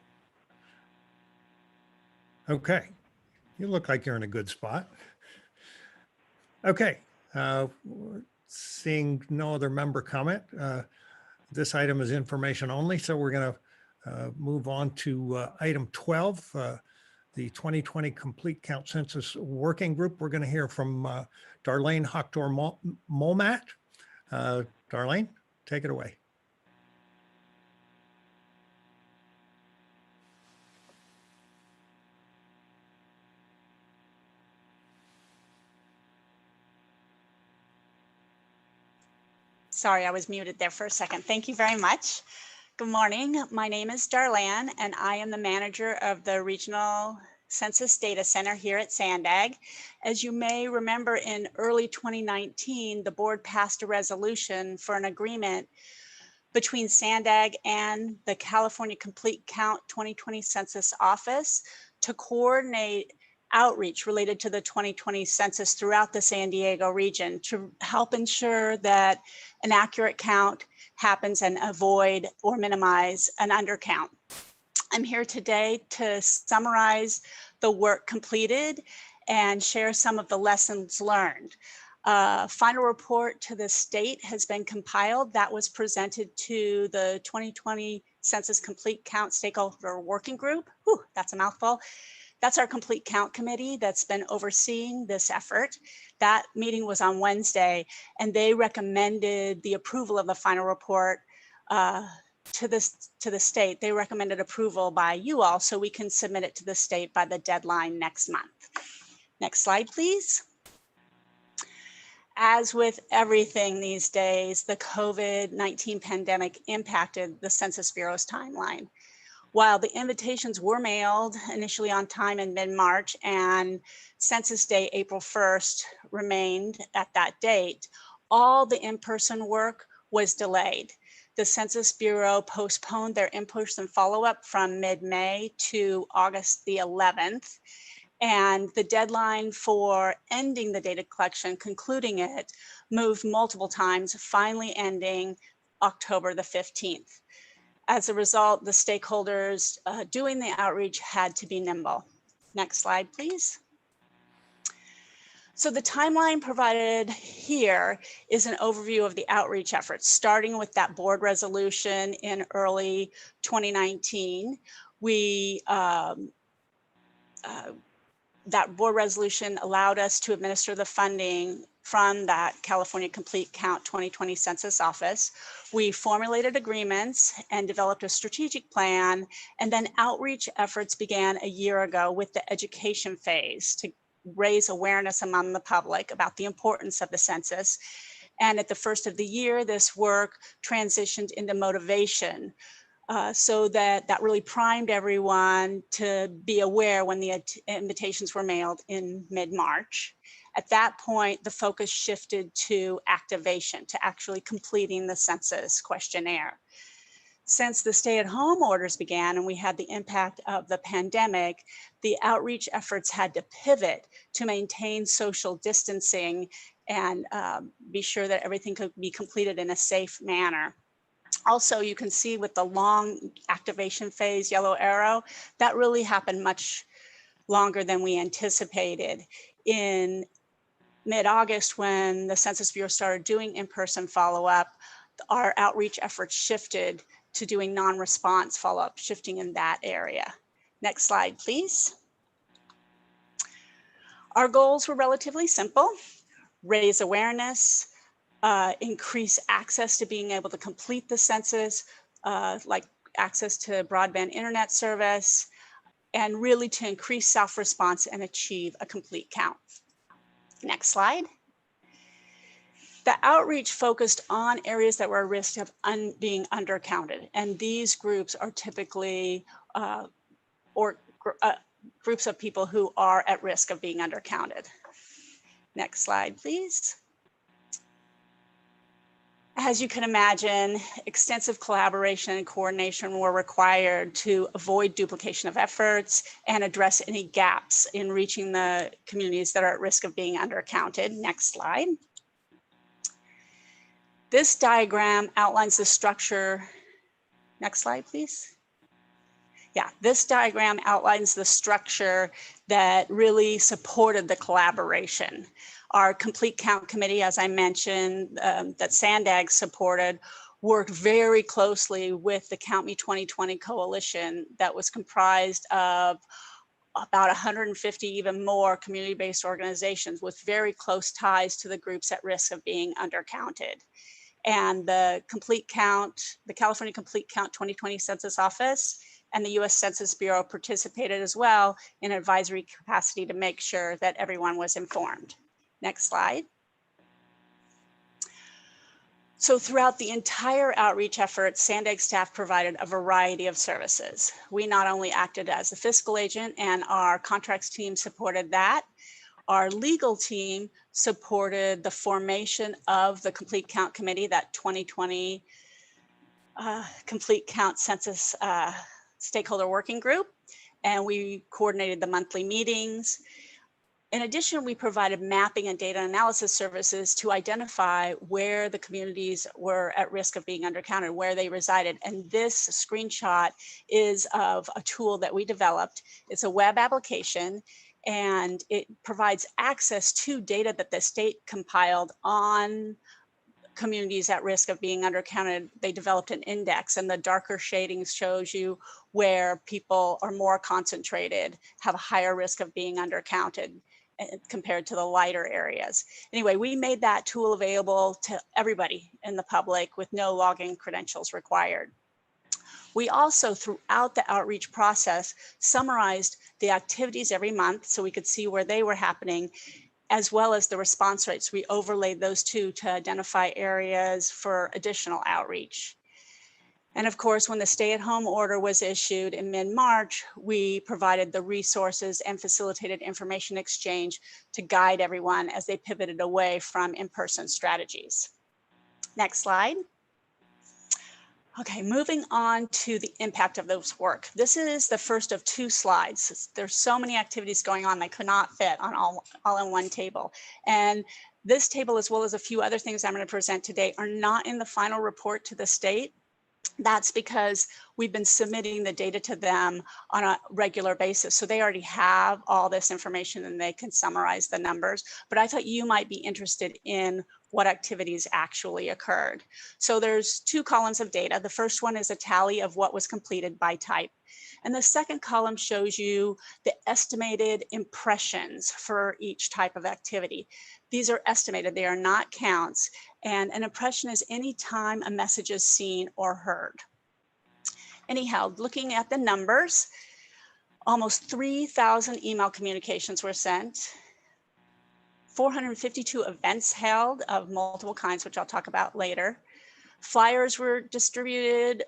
Okay. You look like you're in a good spot. Okay. Seeing no other member comment, this item is information only, so we're going to move on to item 12. the 2020 Complete Count Census Working Group. We're going to hear from Darlene Hochtor-Momat. Darlene, take it away. Sorry, I was muted there for a second. Thank you very much. Good morning. My name is Darlene, and I am the manager of the Regional Census Data Center here at Sandag. As you may remember, in early 2019, the board passed a resolution for an agreement between Sandag and the California Complete Count 2020 Census Office to coordinate outreach related to the 2020 census throughout the San Diego region to help ensure that an accurate count happens and avoid or minimize an undercount. I'm here today to summarize the work completed and share some of the lessons learned. Final report to the state has been compiled. That was presented to the 2020 Census Complete Count Stakeholder Working Group. Whew, that's a mouthful. That's our Complete Count Committee that's been overseeing this effort. That meeting was on Wednesday, and they recommended the approval of the final report to the state. They recommended approval by you all so we can submit it to the state by the deadline next month. Next slide, please. As with everything these days, the COVID-19 pandemic impacted the Census Bureau's timeline. While the invitations were mailed initially on time in mid-March and Census Day, April 1st, remained at that date, all the in-person work was delayed. The Census Bureau postponed their in-person follow-up from mid-May to August the 11th. And the deadline for ending the data collection, concluding it, moved multiple times, finally ending October the 15th. As a result, the stakeholders doing the outreach had to be nimble. Next slide, please. So the timeline provided here is an overview of the outreach efforts, starting with that board resolution in early 2019. That board resolution allowed us to administer the funding from that California Complete Count 2020 Census Office. We formulated agreements and developed a strategic plan, and then outreach efforts began a year ago with the education phase to raise awareness among the public about the importance of the census. And at the first of the year, this work transitioned into motivation. So that really primed everyone to be aware when the invitations were mailed in mid-March. At that point, the focus shifted to activation, to actually completing the census questionnaire. Since the stay-at-home orders began and we had the impact of the pandemic, the outreach efforts had to pivot to maintain social distancing and be sure that everything could be completed in a safe manner. Also, you can see with the long activation phase, yellow arrow, that really happened much longer than we anticipated. In mid-August, when the Census Bureau started doing in-person follow-up, our outreach efforts shifted to doing non-response follow-up, shifting in that area. Next slide, please. Our goals were relatively simple: raise awareness, increase access to being able to complete the census, like access to broadband internet service, and really to increase self-response and achieve a complete count. Next slide. The outreach focused on areas that were at risk of being undercounted, and these groups are typically groups of people who are at risk of being undercounted. Next slide, please. As you can imagine, extensive collaboration and coordination were required to avoid duplication of efforts and address any gaps in reaching the communities that are at risk of being undercounted. Next slide. This diagram outlines the structure. Next slide, please. Yeah, this diagram outlines the structure that really supported the collaboration. Our Complete Count Committee, as I mentioned, that Sandag supported, worked very closely with the Count Me 2020 coalition that was comprised of about 150, even more community-based organizations with very close ties to the groups at risk of being undercounted. And the Complete Count, the California Complete Count 2020 Census Office and the US Census Bureau participated as well in advisory capacity to make sure that everyone was informed. Next slide. So throughout the entire outreach effort, Sandag staff provided a variety of services. We not only acted as the fiscal agent, and our contracts team supported that. Our legal team supported the formation of the Complete Count Committee, that 2020 Complete Count Census Stakeholder Working Group, and we coordinated the monthly meetings. In addition, we provided mapping and data analysis services to identify where the communities were at risk of being undercounted, where they resided. And this screenshot is of a tool that we developed. It's a web application, and it provides access to data that the state compiled on communities at risk of being undercounted. They developed an index, and the darker shading shows you where people are more concentrated, have a higher risk of being undercounted compared to the lighter areas. Anyway, we made that tool available to everybody in the public with no login credentials required. We also, throughout the outreach process, summarized the activities every month so we could see where they were happening, as well as the response rates. We overlaid those two to identify areas for additional outreach. And of course, when the stay-at-home order was issued in mid-March, we provided the resources and facilitated information exchange to guide everyone as they pivoted away from in-person strategies. Next slide. Okay, moving on to the impact of this work. This is the first of two slides. There's so many activities going on, they could not fit on all in one table. And this table, as well as a few other things I'm going to present today, are not in the final report to the state. That's because we've been submitting the data to them on a regular basis. So they already have all this information and they can summarize the numbers. But I thought you might be interested in what activities actually occurred. So there's two columns of data. The first one is a tally of what was completed by type. And the second column shows you the estimated impressions for each type of activity. These are estimated, they are not counts. And an impression is any time a message is seen or heard. Anyhow, looking at the numbers, almost 3,000 email communications were sent, 452 events held of multiple kinds, which I'll talk about later. Flyers were distributed.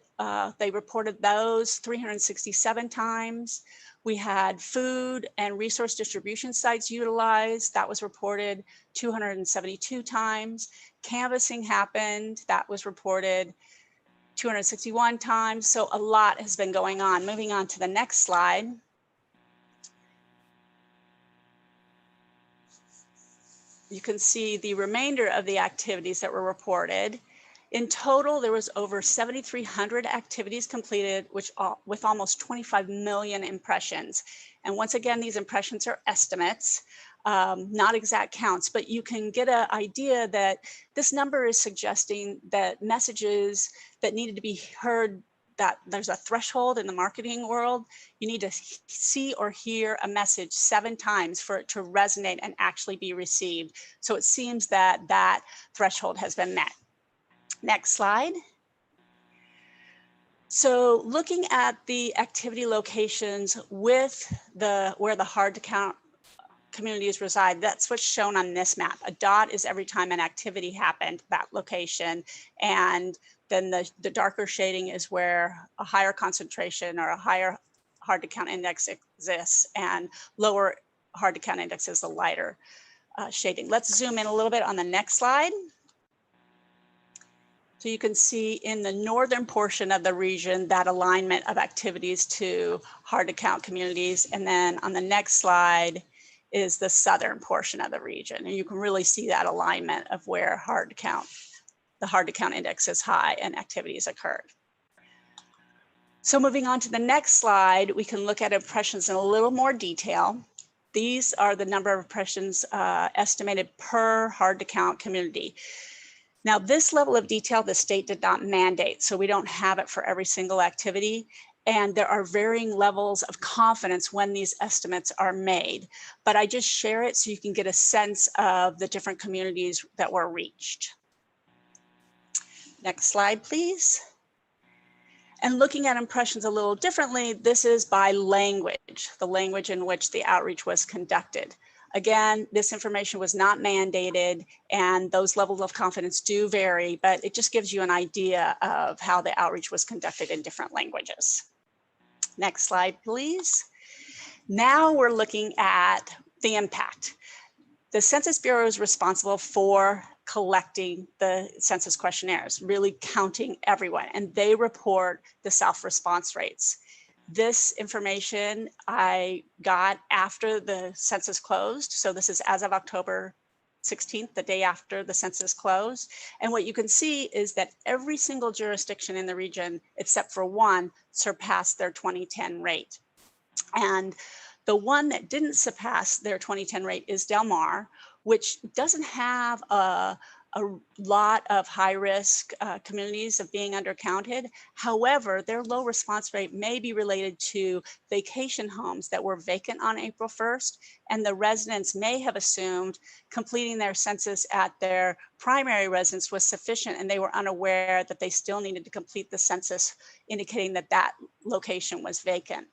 They reported those 367 times. We had food and resource distribution sites utilized. That was reported 272 times. Canvassing happened. That was reported 261 times. So a lot has been going on. Moving on to the next slide. You can see the remainder of the activities that were reported. In total, there was over 7,300 activities completed, with almost 25 million impressions. And once again, these impressions are estimates, not exact counts, but you can get an idea that this number is suggesting that messages that needed to be heard, that there's a threshold in the marketing world. You need to see or hear a message 7 times for it to resonate and actually be received. So it seems that that threshold has been met. Next slide. So looking at the activity locations with where the hard to count communities reside, that's what's shown on this map. A dot is every time an activity happened, that location. And then the darker shading is where a higher concentration or a higher hard to count index exists, and lower hard to count index is the lighter shading. Let's zoom in a little bit on the next slide. So you can see in the northern portion of the region that alignment of activities to hard to count communities. And then on the next slide is the southern portion of the region. And you can really see that alignment of where the hard to count index is high and activities occurred. So moving on to the next slide, we can look at impressions in a little more detail. These are the number of impressions estimated per hard to count community. Now, this level of detail, the state did not mandate, so we don't have it for every single activity. And there are varying levels of confidence when these estimates are made. But I just share it so you can get a sense of the different communities that were reached. Next slide, please. And looking at impressions a little differently, this is by language, the language in which the outreach was conducted. Again, this information was not mandated, and those levels of confidence do vary, but it just gives you an idea of how the outreach was conducted in different languages. Next slide, please. Now we're looking at the impact. The Census Bureau is responsible for collecting the census questionnaires, really counting everyone, and they report the self-response rates. This information I got after the census closed. So this is as of October 16th, the day after the census closed. And what you can see is that every single jurisdiction in the region, except for one, surpassed their 2010 rate. And the one that didn't surpass their 2010 rate is Del Mar, which doesn't have a lot of high-risk communities of being undercounted. However, their low response rate may be related to vacation homes that were vacant on April 1st, and the residents may have assumed completing their census at their primary residence was sufficient, and they were unaware that they still needed to complete the census, indicating that that location was vacant.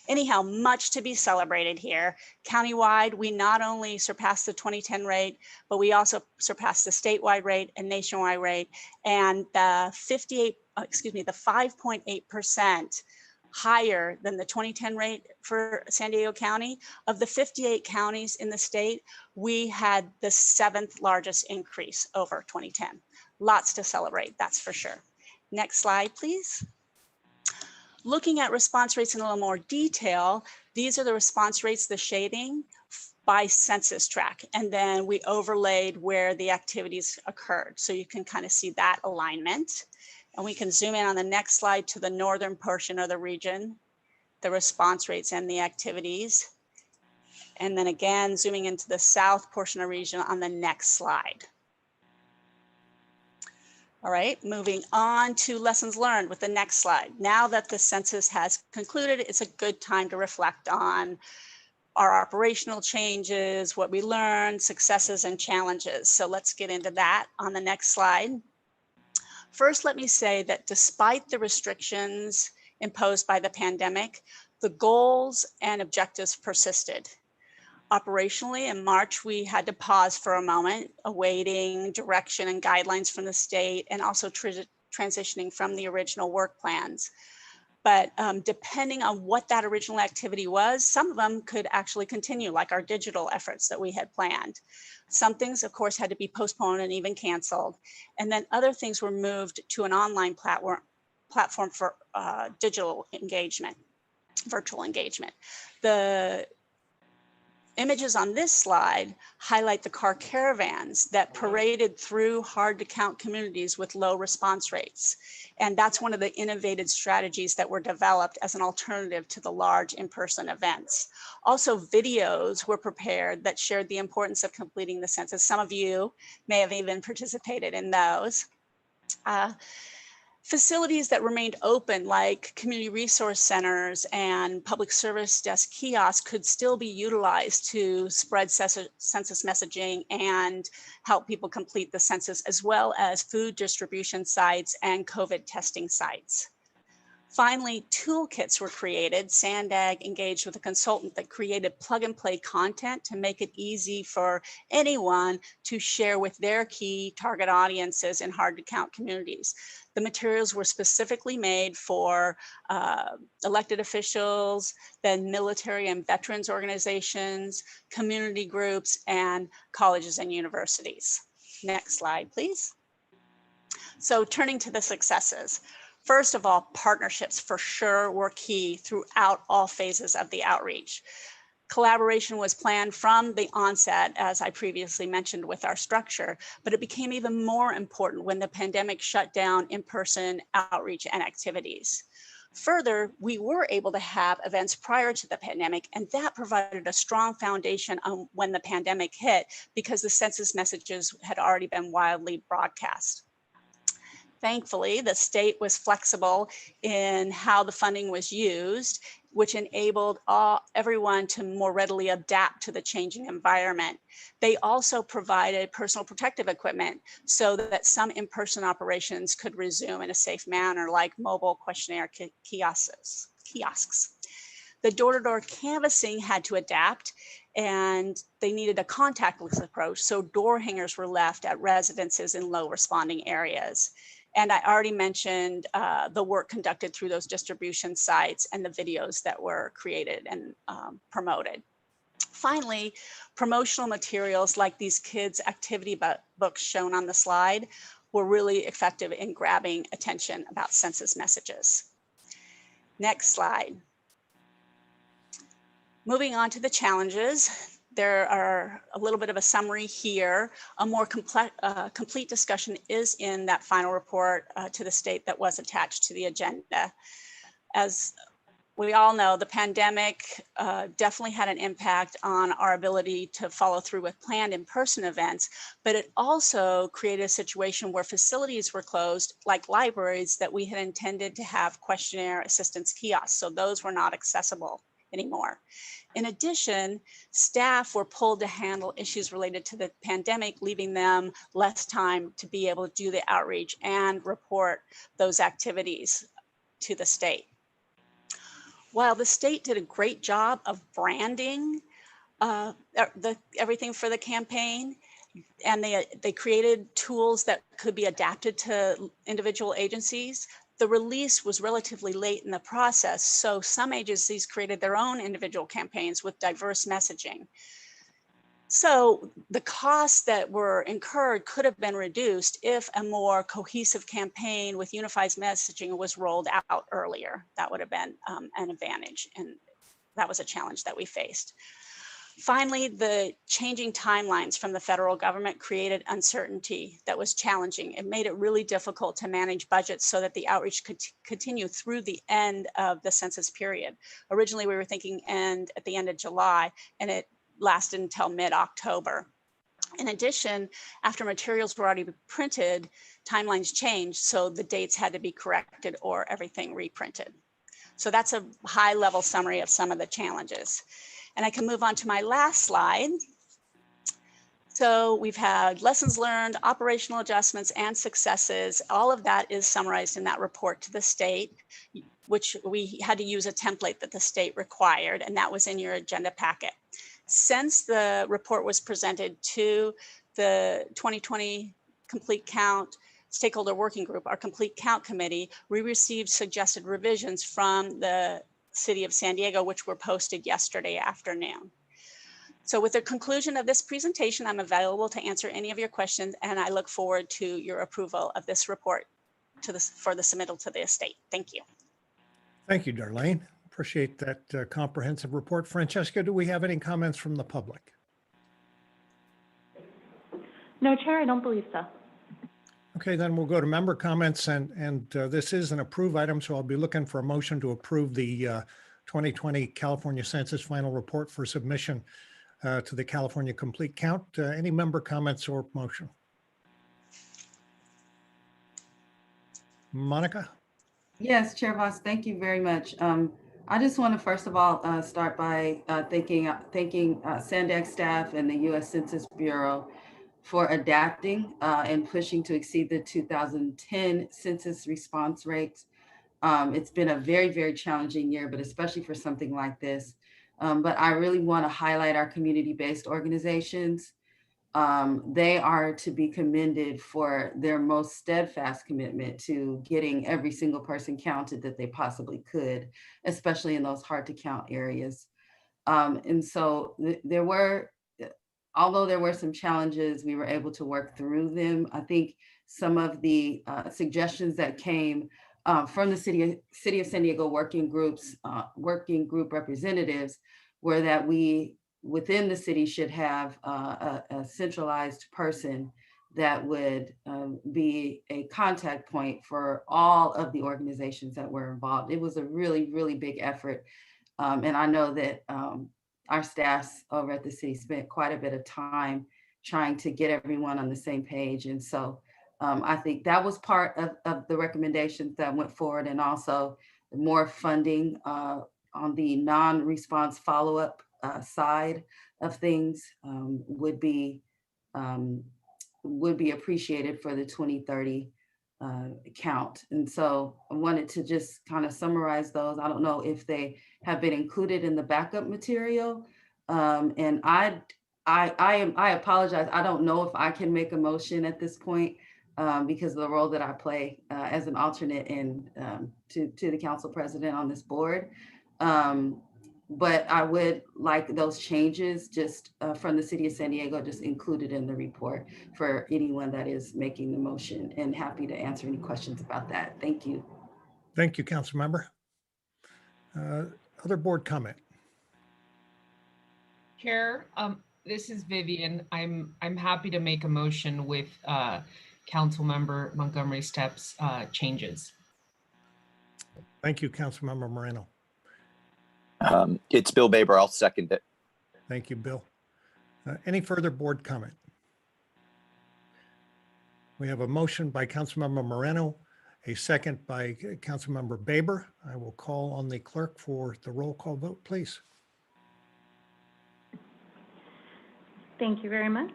Anyhow, much to be celebrated here. Countywide, we not only surpassed the 2010 rate, but we also surpassed the statewide rate and nationwide rate, and the 5.8% higher than the 2010 rate for San Diego County. Of the 58 counties in the state, we had the 7th largest increase over 2010. Lots to celebrate, that's for sure. Next slide, please. Looking at response rates in a little more detail, these are the response rates, the shading by census tract, and then we overlaid where the activities occurred. So you can kind of see that alignment. And we can zoom in on the next slide to the northern portion of the region, the response rates and the activities. And then again, zooming into the south portion of the region on the next slide. All right, moving on to lessons learned with the next slide. Now that the census has concluded, it's a good time to reflect on our operational changes, what we learned, successes and challenges. So let's get into that on the next slide. First, let me say that despite the restrictions imposed by the pandemic, the goals and objectives persisted. Operationally, in March, we had to pause for a moment, awaiting direction and guidelines from the state, and also transitioning from the original work plans. But depending on what that original activity was, some of them could actually continue, like our digital efforts that we had planned. Some things, of course, had to be postponed and even canceled. And then other things were moved to an online platform for digital engagement, virtual engagement. The images on this slide highlight the car caravans that paraded through hard to count communities with low response rates. And that's one of the innovative strategies that were developed as an alternative to the large in-person events. Also, videos were prepared that shared the importance of completing the census. Some of you may have even participated in those. Facilities that remained open, like community resource centers and public service desk kiosks, could still be utilized to spread census messaging and help people complete the census, as well as food distribution sites and COVID testing sites. Finally, toolkits were created. Sandag engaged with a consultant that created plug and play content to make it easy for anyone to share with their key target audiences in hard to count communities. The materials were specifically made for elected officials, then military and veterans organizations, community groups, and colleges and universities. Next slide, please. So turning to the successes. First of all, partnerships for sure were key throughout all phases of the outreach. Collaboration was planned from the onset, as I previously mentioned with our structure, but it became even more important when the pandemic shut down in-person outreach and activities. Further, we were able to have events prior to the pandemic, and that provided a strong foundation on when the pandemic hit, because the census messages had already been widely broadcast. Thankfully, the state was flexible in how the funding was used, which enabled everyone to more readily adapt to the changing environment. They also provided personal protective equipment so that some in-person operations could resume in a safe manner, like mobile questionnaire kiosks. The door-to-door canvassing had to adapt, and they needed a contactless approach, so door hangers were left at residences in low responding areas. And I already mentioned the work conducted through those distribution sites and the videos that were created and promoted. Finally, promotional materials like these kids' activity books shown on the slide were really effective in grabbing attention about census messages. Next slide. Moving on to the challenges, there are a little bit of a summary here. A more complete discussion is in that final report to the state that was attached to the agenda. As we all know, the pandemic definitely had an impact on our ability to follow through with planned in-person events, but it also created a situation where facilities were closed, like libraries that we had intended to have questionnaire assistance kiosks. So those were not accessible anymore. In addition, staff were pulled to handle issues related to the pandemic, leaving them less time to be able to do the outreach and report those activities to the state. While the state did a great job of branding everything for the campaign, and they created tools that could be adapted to individual agencies, the release was relatively late in the process, so some agencies created their own individual campaigns with diverse messaging. So the costs that were incurred could have been reduced if a more cohesive campaign with unified messaging was rolled out earlier. That would have been an advantage, and that was a challenge that we faced. Finally, the changing timelines from the federal government created uncertainty that was challenging. It made it really difficult to manage budgets so that the outreach could continue through the end of the census period. Originally, we were thinking at the end of July, and it lasted until mid-October. In addition, after materials were already printed, timelines changed, so the dates had to be corrected or everything reprinted. So that's a high-level summary of some of the challenges. And I can move on to my last slide. So we've had lessons learned, operational adjustments, and successes. All of that is summarized in that report to the state, which we had to use a template that the state required, and that was in your agenda packet. Since the report was presented to the 2020 Complete Count Stakeholder Working Group, our Complete Count Committee, we received suggested revisions from the City of San Diego, which were posted yesterday afternoon. So with the conclusion of this presentation, I'm available to answer any of your questions, and I look forward to your approval of this report for the submittal to the estate. Thank you. Thank you, Darlene. Appreciate that comprehensive report. Francesca, do we have any comments from the public? No, Chair, I don't believe so. Okay, then we'll go to member comments, and this is an approved item, so I'll be looking for a motion to approve the 2020 California Census final report for submission to the California Complete Count. Any member comments or motion? Monica? Yes, Chair Voss, thank you very much. I just want to first of all start by thanking SANDAG staff and the U.S. Census Bureau for adapting and pushing to exceed the 2010 census response rates. It's been a very, very challenging year, but especially for something like this. But I really want to highlight our community-based organizations. They are to be commended for their most steadfast commitment to getting every single person counted that they possibly could, especially in those hard to count areas. And so although there were some challenges, we were able to work through them. I think some of the suggestions that came from the City of San Diego working group representatives were that we within the city should have a centralized person that would be a contact point for all of the organizations that were involved. It was a really, really big effort. And I know that our staffs over at the city spent quite a bit of time trying to get everyone on the same page. And so I think that was part of the recommendations that went forward, and also more funding on the non-response follow-up side of things would be appreciated for the 2030 count. And so I wanted to just kind of summarize those. I don't know if they have been included in the backup material. And I apologize. I don't know if I can make a motion at this point because of the role that I play as an alternate and to the council president on this board. But I would like those changes just from the city of San Diego just included in the report for anyone that is making the motion, and happy to answer any questions about that. Thank you. Thank you, council member. Other board comment? Chair, this is Vivian. I'm happy to make a motion with Councilmember Montgomery Steps changes. Thank you, council member Moreno. It's Bill Baber. I'll second it. Thank you, Bill. Any further board comment? We have a motion by Councilmember Moreno, a second by Councilmember Baber. I will call on the clerk for the roll call vote, please. Thank you very much.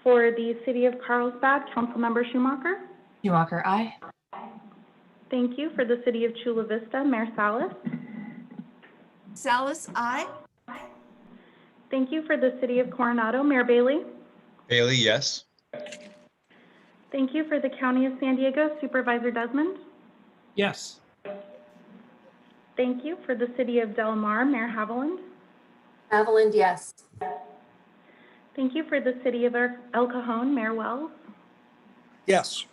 For the City of Carlsbad, Councilmember Schumacher. Schumacher, aye. Thank you. For the City of Chula Vista, Mayor Salas. Salas, aye. Thank you. For the City of Coronado, Mayor Bailey. Bailey, yes. Thank you. For the County of San Diego, Supervisor Desmond. Yes. Thank you. For the City of Del Mar, Mayor Haviland. Haviland, yes. Thank you. For the City of El Cajon, Mayor Wells. Yes.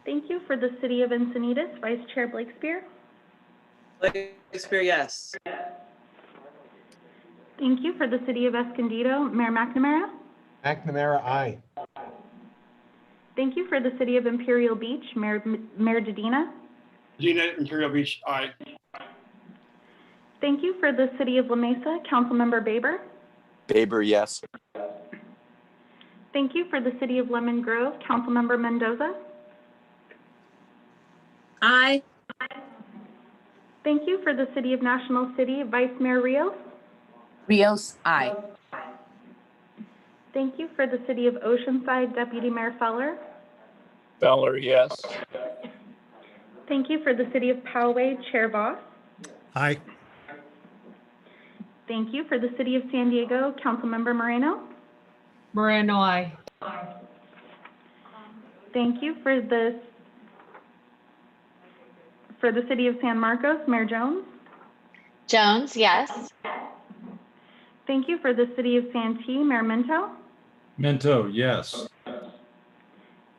Thank you. For the City of Encinitas, Vice Chair Blakespear. Blakespear, yes. Thank you. For the City of Escondido, Mayor McNamara. McNamara, aye. Thank you. For the City of Imperial Beach, Mayor Dedina. Dedina, Imperial Beach, aye. Thank you. For the City of La Mesa, Councilmember Baber. Baber, yes. Thank you. For the City of Lemon Grove, Councilmember Mendoza. Aye. Thank you. For the City of National City, Vice Mayor Rios. Rios, aye. Thank you. For the City of Oceanside, Deputy Mayor Feller. Feller, yes. Thank you. For the City of Poway, Chair Voss. Aye. Thank you. For the City of San Diego, Councilmember Moreno. Moreno, aye. Thank you. For the City of San Marcos, Mayor Jones. Jones, yes. Thank you. For the City of Santee, Mayor Minto. Minto, yes.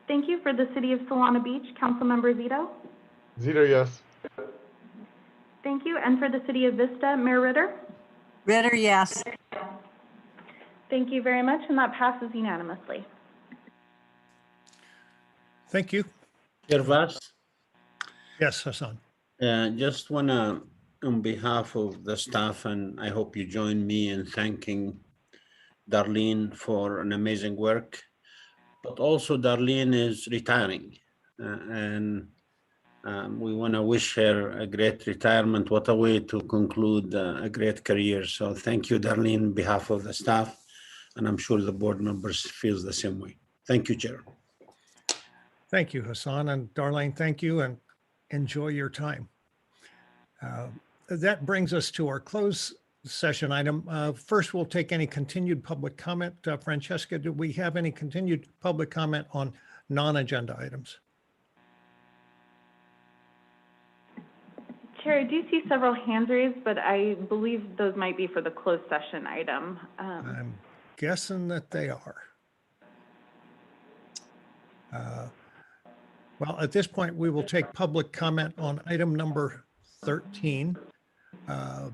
Thank you. For the City of Solana Beach, Councilmember Zito. Zito, yes. Thank you. And for the City of Vista, Mayor Ritter. Ritter, yes. Thank you very much, and that passes unanimously. Thank you. Chair Vaz, Yes, Hassan. just wanna, on behalf of the staff, and I hope you join me in thanking Darlene for an amazing work, but also Darlene is retiring, and we want to wish her a great retirement. What a way to conclude a great career. So thank you, Darlene, on behalf of the staff, and I'm sure the board members feels the same way. Thank you, Chair. Thank you, Hassan, and Darlene, thank you, and enjoy your time. That brings us to our closed session item. First, we'll take any continued public comment. Francesca, do we have any continued public comment on non-agenda items? Chair, I do see several hands raised, but I believe those might be for the closed session item. I'm guessing that they are. Well, at this point, we will take public comment on item number 13. How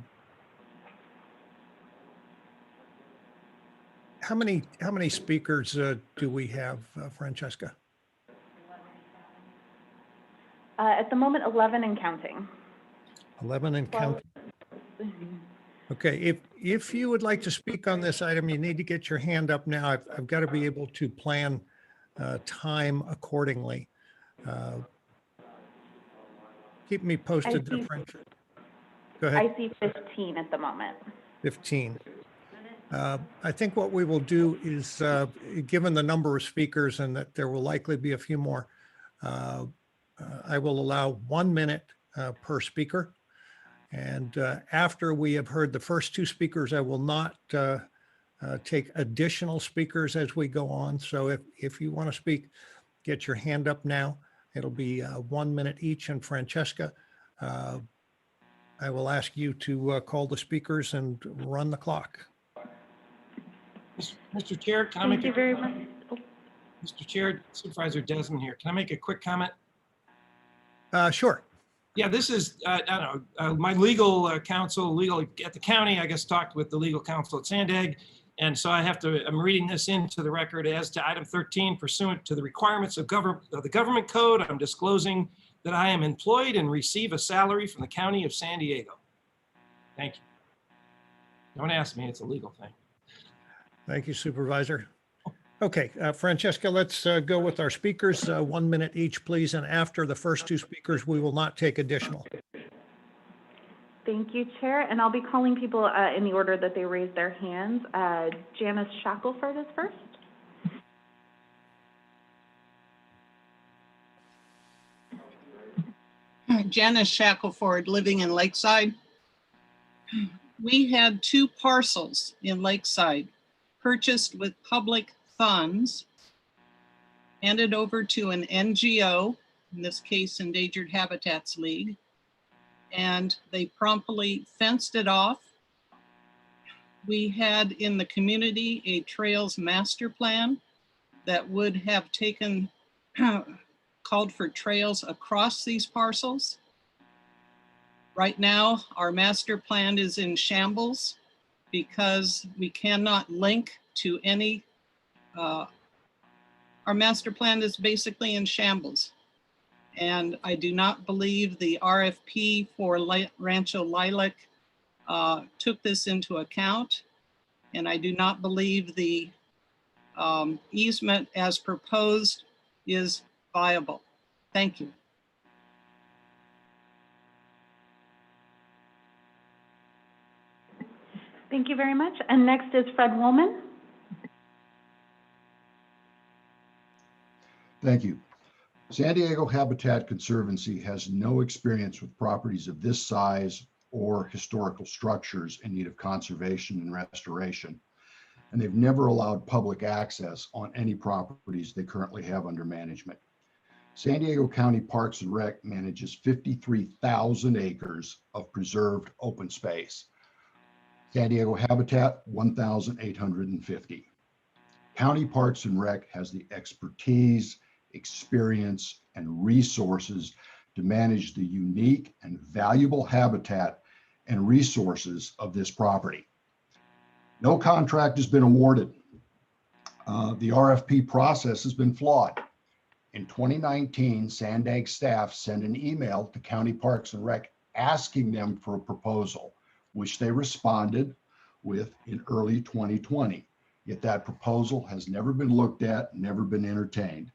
many speakers do we have, Francesca? At the moment, 11 and counting. 11 and counting. Okay, if you would like to speak on this item, you need to get your hand up now. I've got to be able to plan time accordingly. Keep me posted there, French. Go ahead. I see 15 at the moment. 15. I think what we will do is, given the number of speakers and that there will likely be a few more, I will allow 1 minute per speaker. And after we have heard the first two speakers, I will not take additional speakers as we go on. So if you want to speak, get your hand up now. It'll be 1 minute each. And Francesca, I will ask you to call the speakers and run the clock. Mr. Chair, can I make Thank you very much. Mr. Chair, Supervisor Desmond here. Can I make a quick comment? Sure. Yeah, this is, I don't know, my legal counsel, legal at the county, I guess, talked with the legal counsel at Sandag. And so I'm reading this into the record as to item 13, pursuant to the requirements of the government code, I'm disclosing that I am employed and receive a salary from the county of San Diego. Thank you. Don't ask me, it's a legal thing. Thank you, Supervisor. Okay, Francesca, let's go with our speakers. 1 minute each, please. And after the first two speakers, we will not take additional. Thank you, Chair. And I'll be calling people in the order that they raise their hands. Janice Shackelford is first. Janice Shackelford, living in Lakeside. We had 2 parcels in Lakeside purchased with public funds, handed over to an NGO, in this case, Endangered Habitats League, and they promptly fenced it off. We had in the community a trails master plan that would have called for trails across these parcels. Right now, our master plan is in shambles because we cannot link to any, our master plan is basically in shambles. And I do not believe the RFP for Rancho Lilac took this into account. And I do not believe the easement as proposed is viable. Thank you. Thank you very much. And next is Fred Woolman. Thank you. San Diego Habitat Conservancy has no experience with properties of this size or historical structures in need of conservation and restoration. And they've never allowed public access on any properties they currently have under management. San Diego County Parks and Rec manages 53,000 acres of preserved open space. San Diego Habitat, 1,850. County Parks and Rec has the expertise, experience, and resources to manage the unique and valuable habitat and resources of this property. No contract has been awarded. The RFP process has been flawed. In 2019, Sandag staff sent an email to County Parks and Rec asking them for a proposal, which they responded with in early 2020. Yet that proposal has never been looked at, never been entertained.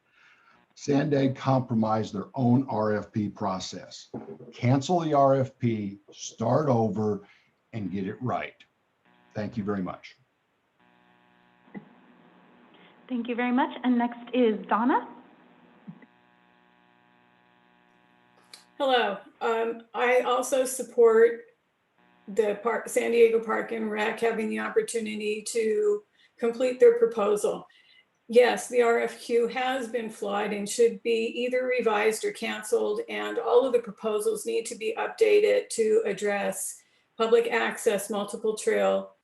Sandag compromised their own RFP process. Cancel the RFP, start over, and get it right. Thank you very much. Thank you very much. And next is Donna. Hello. I also support the San Diego Park and Rec having the opportunity to complete their proposal. Yes, the RFQ has been flawed and should be either revised or canceled, and all of the proposals need to be updated to address public access, multiple trail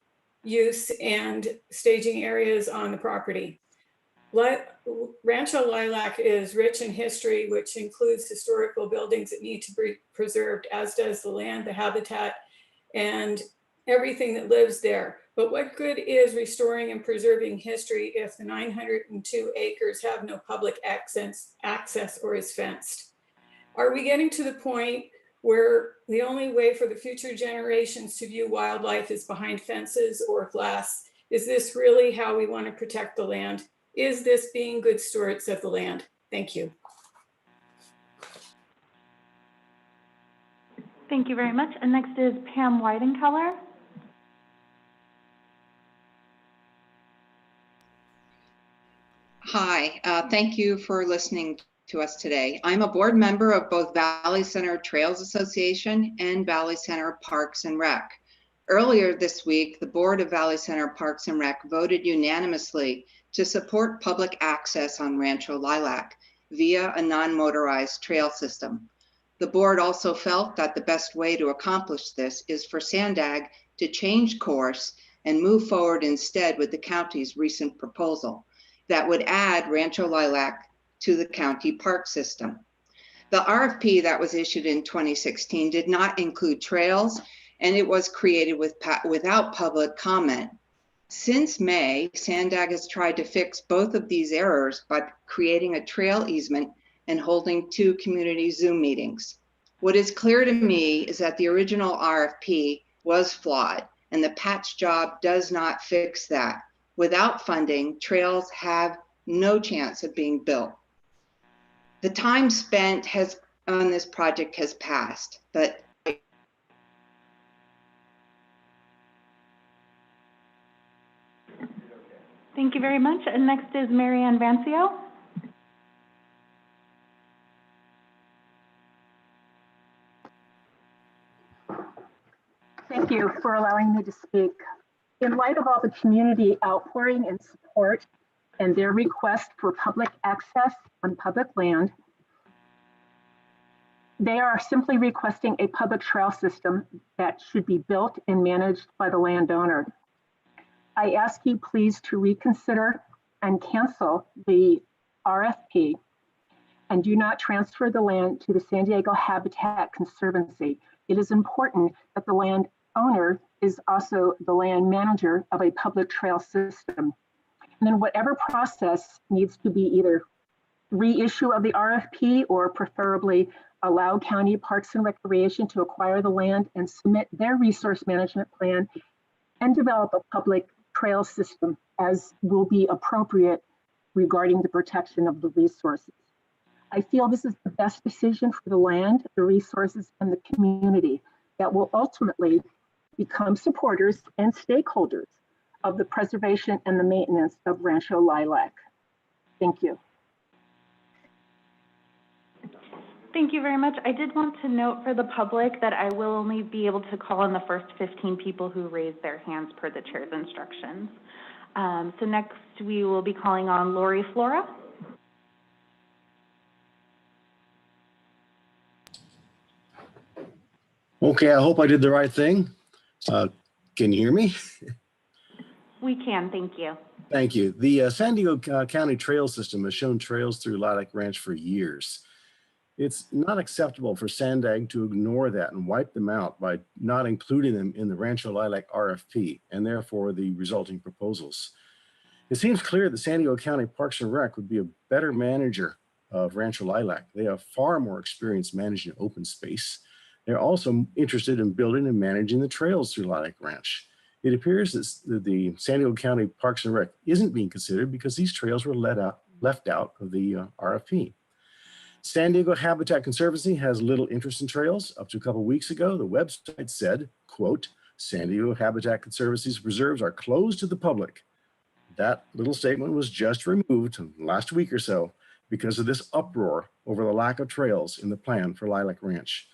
use, and staging areas on the property. Rancho Lilac is rich in history, which includes historical buildings that need to be preserved, as does the land, the habitat, and everything that lives there. But what good is restoring and preserving history if the 902 acres have no public access or is fenced? Are we getting to the point where the only way for the future generations to view wildlife is behind fences or glass? Is this really how we want to protect the land? Is this being good stewards of the land? Thank you. Thank you very much. And next is Pam Weidenkeller. Hi, thank you for listening to us today. I'm a board member of both Valley Center Trails Association and Valley Center Parks and Rec. Earlier this week, the board of Valley Center Parks and Rec voted unanimously to support public access on Rancho Lilac via a non-motorized trail system. The board also felt that the best way to accomplish this is for Sandag to change course and move forward instead with the county's recent proposal that would add Rancho Lilac to the county park system. The RFP that was issued in 2016 did not include trails, and it was created without public comment. Since May, Sandag has tried to fix both of these errors by creating a trail easement and holding 2 community Zoom meetings. What is clear to me is that the original RFP was flawed, and the patch job does not fix that. Without funding, trails have no chance of being built. The time spent on this project has passed, but Thank you very much. And next is Marianne Vancio. Thank you for allowing me to speak. In light of all the community outpouring and support and their request for public access on public land, they are simply requesting a public trail system that should be built and managed by the landowner. I ask you please to reconsider and cancel the RFP and do not transfer the land to the San Diego Habitat Conservancy. It is important that the landowner is also the land manager of a public trail system. And then whatever process needs to be either reissue of the RFP or preferably allow County Parks and Recreation to acquire the land and submit their resource management plan and develop a public trail system as will be appropriate regarding the protection of the resources. I feel this is the best decision for the land, the resources, and the community that will ultimately become supporters and stakeholders of the preservation and the maintenance of Rancho Lilac. Thank you. Thank you very much. I did want to note for the public that I will only be able to call on the first 15 people who raise their hands per the chair's instructions. So next we will be calling on Lori Flora. Okay, I hope I did the right thing. Can you hear me? We can, thank you. Thank you. The San Diego County Trail System has shown trails through Lilac Ranch for years. It's not acceptable for Sandag to ignore that and wipe them out by not including them in the Rancho Lilac RFP and therefore the resulting proposals. It seems clear that San Diego County Parks and Rec would be a better manager of Rancho Lilac. They have far more experience managing open space. They're also interested in building and managing the trails through Lilac Ranch. It appears that the San Diego County Parks and Rec isn't being considered because these trails were left out of the RFP. San Diego Habitat Conservancy has little interest in trails. Up to a couple of weeks ago, the website said, quote, San Diego Habitat Conservancy's reserves are closed to the public. That little statement was just removed last week or so because of this uproar over the lack of trails in the plan for Lilac Ranch.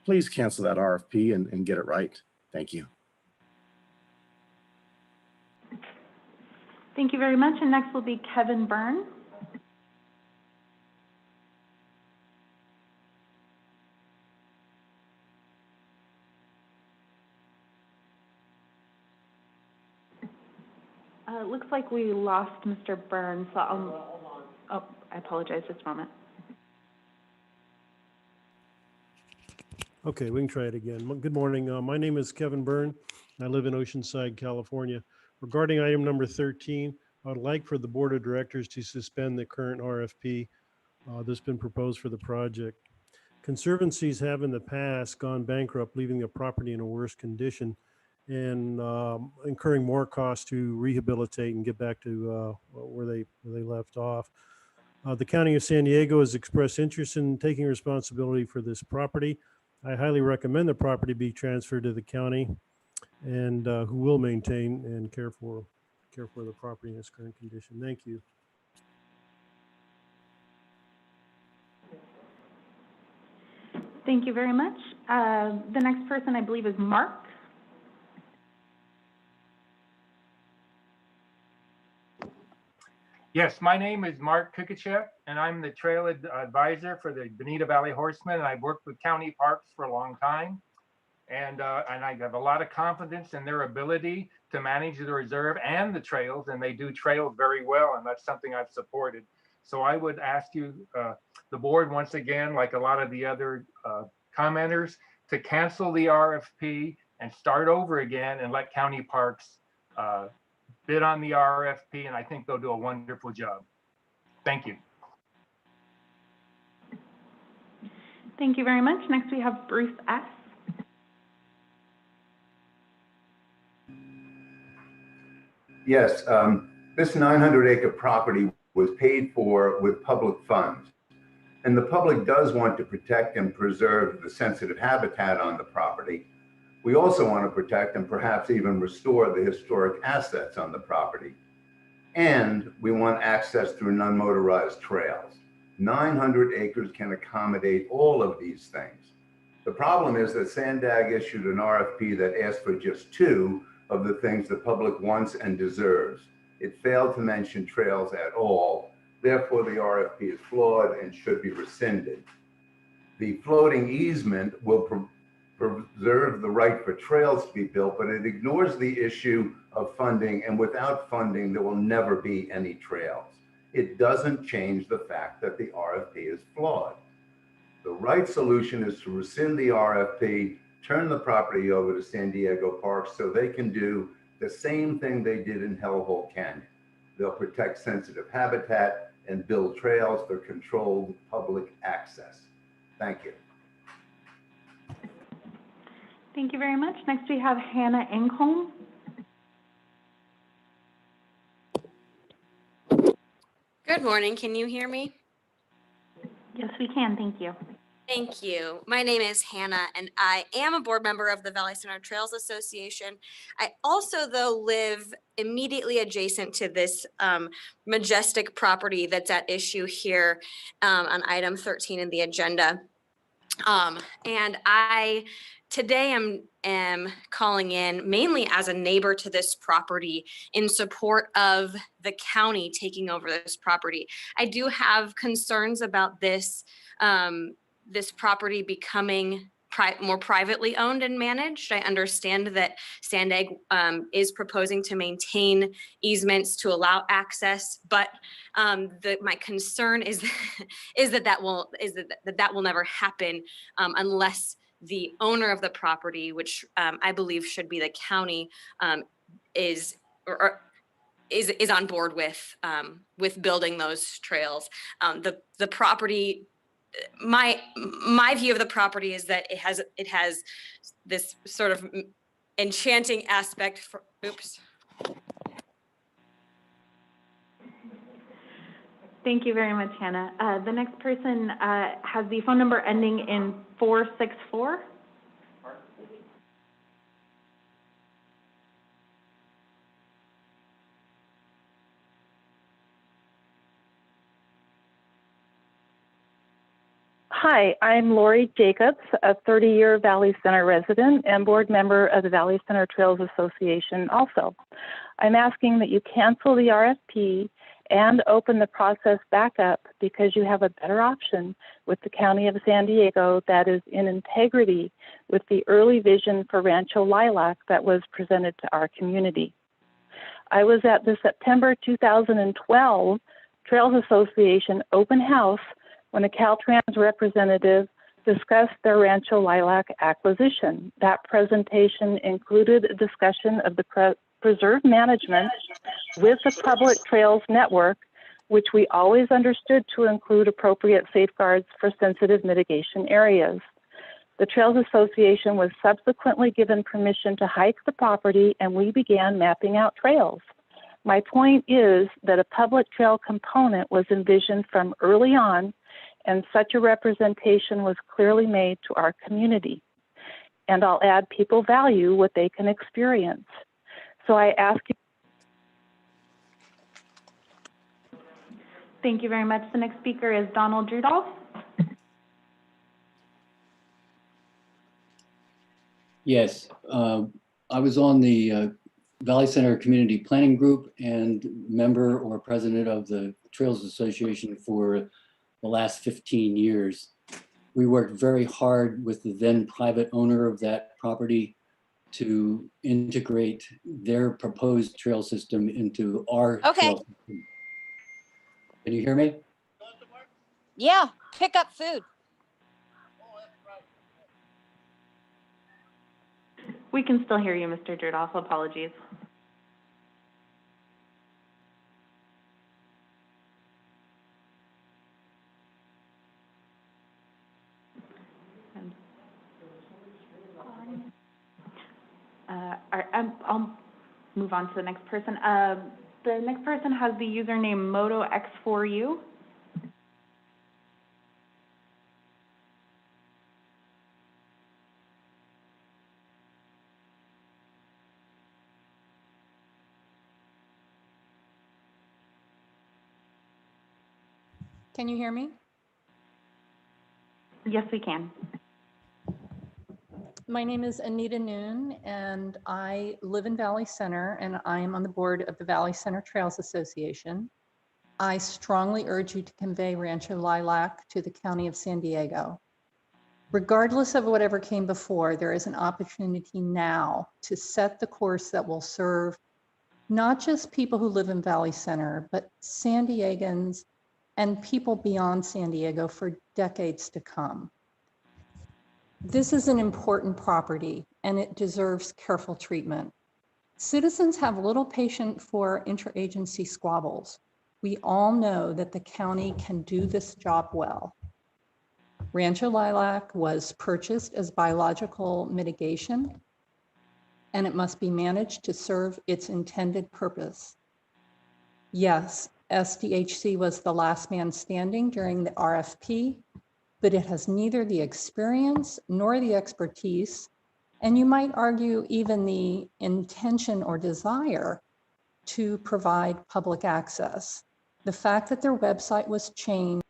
Please cancel that RFP and get it right. Thank you. Thank you very much. And next will be Kevin Byrne. It looks like we lost Mr. Byrne, so oh, I apologize, just a moment. Okay, we can try it again. Good morning. My name is Kevin Byrne. I live in Oceanside, California. Regarding item number 13, I would like for the board of directors to suspend the current RFP that's been proposed for the project. Conservancies have in the past gone bankrupt, leaving the property in a worse condition and incurring more costs to rehabilitate and get back to where they left off. The County of San Diego has expressed interest in taking responsibility for this property. I highly recommend the property be transferred to the county, and who will maintain and care for the property in its current condition. Thank you. Thank you very much. The next person I believe is Mark. Yes, my name is Mark Kukachev, and I'm the trail advisor for the Bonita Valley Horsemen. And I've worked with county parks for a long time. And I have a lot of confidence in their ability to manage the reserve and the trails, and they do trails very well, and that's something I've supported. So I would ask you, the board, once again, like a lot of the other commenters, to cancel the RFP and start over again and let county parks bid on the RFP, and I think they'll do a wonderful job. Thank you. Thank you very much. Next we have Bruce S. Yes, this 900-acre property was paid for with public funds. And the public does want to protect and preserve the sensitive habitat on the property. We also want to protect and perhaps even restore the historic assets on the property. And we want access through non-motorized trails. 900 acres can accommodate all of these things. The problem is that Sandag issued an RFP that asked for just 2 of the things the public wants and deserves. It failed to mention trails at all. Therefore, the RFP is flawed and should be rescinded. The floating easement will preserve the right for trails to be built, but it ignores the issue of funding, and without funding, there will never be any trails. It doesn't change the fact that the RFP is flawed. The right solution is to rescind the RFP, turn the property over to San Diego Parks so they can do the same thing they did in Hellhole Canyon. They'll protect sensitive habitat and build trails for controlled public access. Thank you. Thank you very much. Next we have Hannah Engholm. Good morning. Can you hear me? Yes, we can. Thank you. Thank you. My name is Hannah, and I am a board member of the Valley Center Trails Association. I also, though, live immediately adjacent to this majestic property that's at issue here on item 13 in the agenda. And I today am calling in mainly as a neighbor to this property in support of the county taking over this property. I do have concerns about this this property becoming more privately owned and managed. I understand that Sandag is proposing to maintain easements to allow access, but my concern is that will never happen unless the owner of the property, which I believe should be the county, is on board with building those trails. The property. My view of the property is that it has this sort of enchanting aspect for, oops. Thank you very much, Hannah. The next person has the phone number ending in 464. Hi, I'm Lori Jacobs, a 30-year Valley Center resident and board member of the Valley Center Trails Association also. I'm asking that you cancel the RFP and open the process back up because you have a better option with the County of San Diego that is in integrity with the early vision for Rancho Lilac that was presented to our community. I was at the September 2012 Trails Association open house when a Caltrans representative discussed their Rancho Lilac acquisition. That presentation included a discussion of the preserve management with the public trails network, which we always understood to include appropriate safeguards for sensitive mitigation areas. The Trails Association was subsequently given permission to hike the property, and we began mapping out trails. My point is that a public trail component was envisioned from early on, and such a representation was clearly made to our community. And I'll add, people value what they can experience. So I ask you. Thank you very much. The next speaker is Donald Rudolph. Yes, I was on the Valley Center Community Planning Group and member or president of the Trails Association for the last 15 years. We worked very hard with the then private owner of that property to integrate their proposed trail system into our trail system. Can you hear me? Yeah, pick up food. We can still hear you, Mr. Rudolph. Apologies. I'll move on to the next person. The next person has the username MotoX4U. Can you hear me? Yes, we can. My name is Anita Noon, and I live in Valley Center, and I am on the board of the Valley Center Trails Association. I strongly urge you to convey Rancho Lilac to the County of San Diego. Regardless of whatever came before, there is an opportunity now to set the course that will serve not just people who live in Valley Center, but San Diegans and people beyond San Diego for decades to come. This is an important property and it deserves careful treatment. Citizens have little patience for interagency squabbles. We all know that the county can do this job well. Rancho Lilac was purchased as biological mitigation, and it must be managed to serve its intended purpose. Yes, SDHC was the last man standing during the RFP, but it has neither the experience nor the expertise, and you might argue even the intention or desire to provide public access. The fact that their website was changed.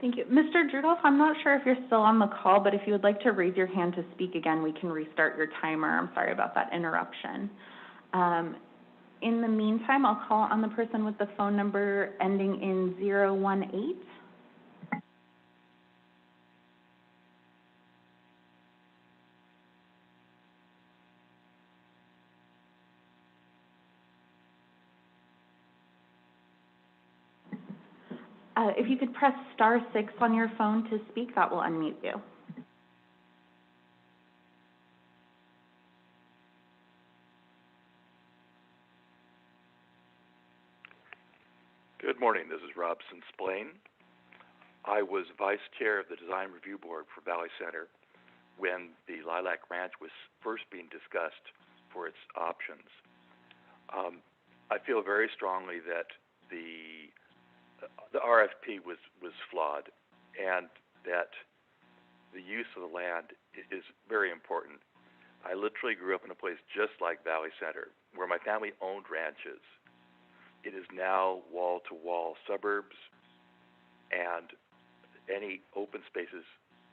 Thank you. Mr. Rudolph, I'm not sure if you're still on the call, but if you would like to raise your hand to speak again, we can restart your timer. I'm sorry about that interruption. In the meantime, I'll call on the person with the phone number ending in 018. If you could press *6 on your phone to speak, that will unmute you. Good morning, this is Robson Splain. I was vice chair of the design review board for Valley Center when the Lilac Ranch was first being discussed for its options. I feel very strongly that the RFP was flawed and that the use of the land is very important. I literally grew up in a place just like Valley Center where my family owned ranches. It is now wall-to-wall suburbs, and any open spaces,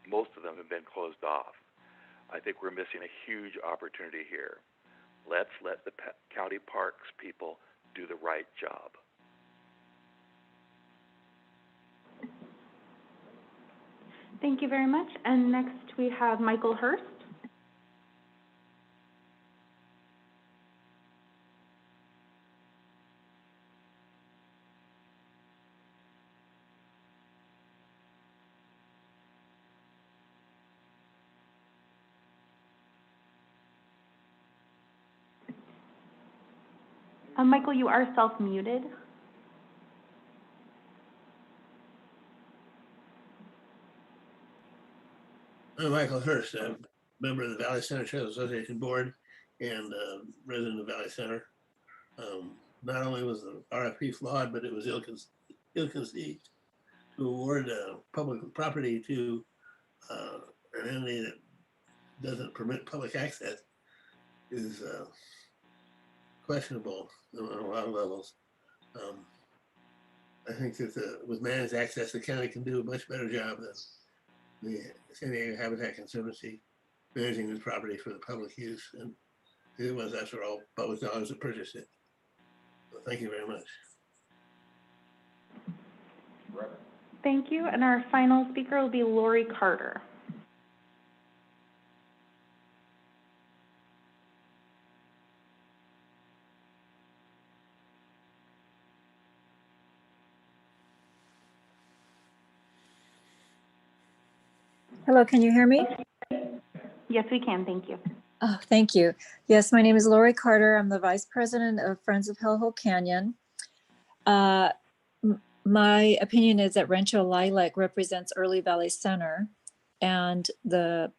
most of them have been closed off. I think we're missing a huge opportunity here. Let's let the county parks people do the right job. Thank you very much. And next we have Michael Hurst. Michael, you are self-muted. I'm Michael Hurst. I'm a member of the Valley Center Trails Association Board and resident of Valley Center. Not only was the RFP flawed, but it was ill-conceived to award public property to an entity that doesn't permit public access is questionable on a lot of levels. I think that with managed access, the county can do a much better job than the San Diego Habitat Conservancy managing this property for the public use. And it was, after all, public dollars that purchased it. So thank you very much. Thank you. And our final speaker will be Lori Carter. Hello, can you hear me? Yes, we can. Thank you. Oh, thank you. Yes, my name is Lori Carter. I'm the Vice President of Friends of Hellhole Canyon. My opinion is that Rancho Lilac represents Early Valley Center, and the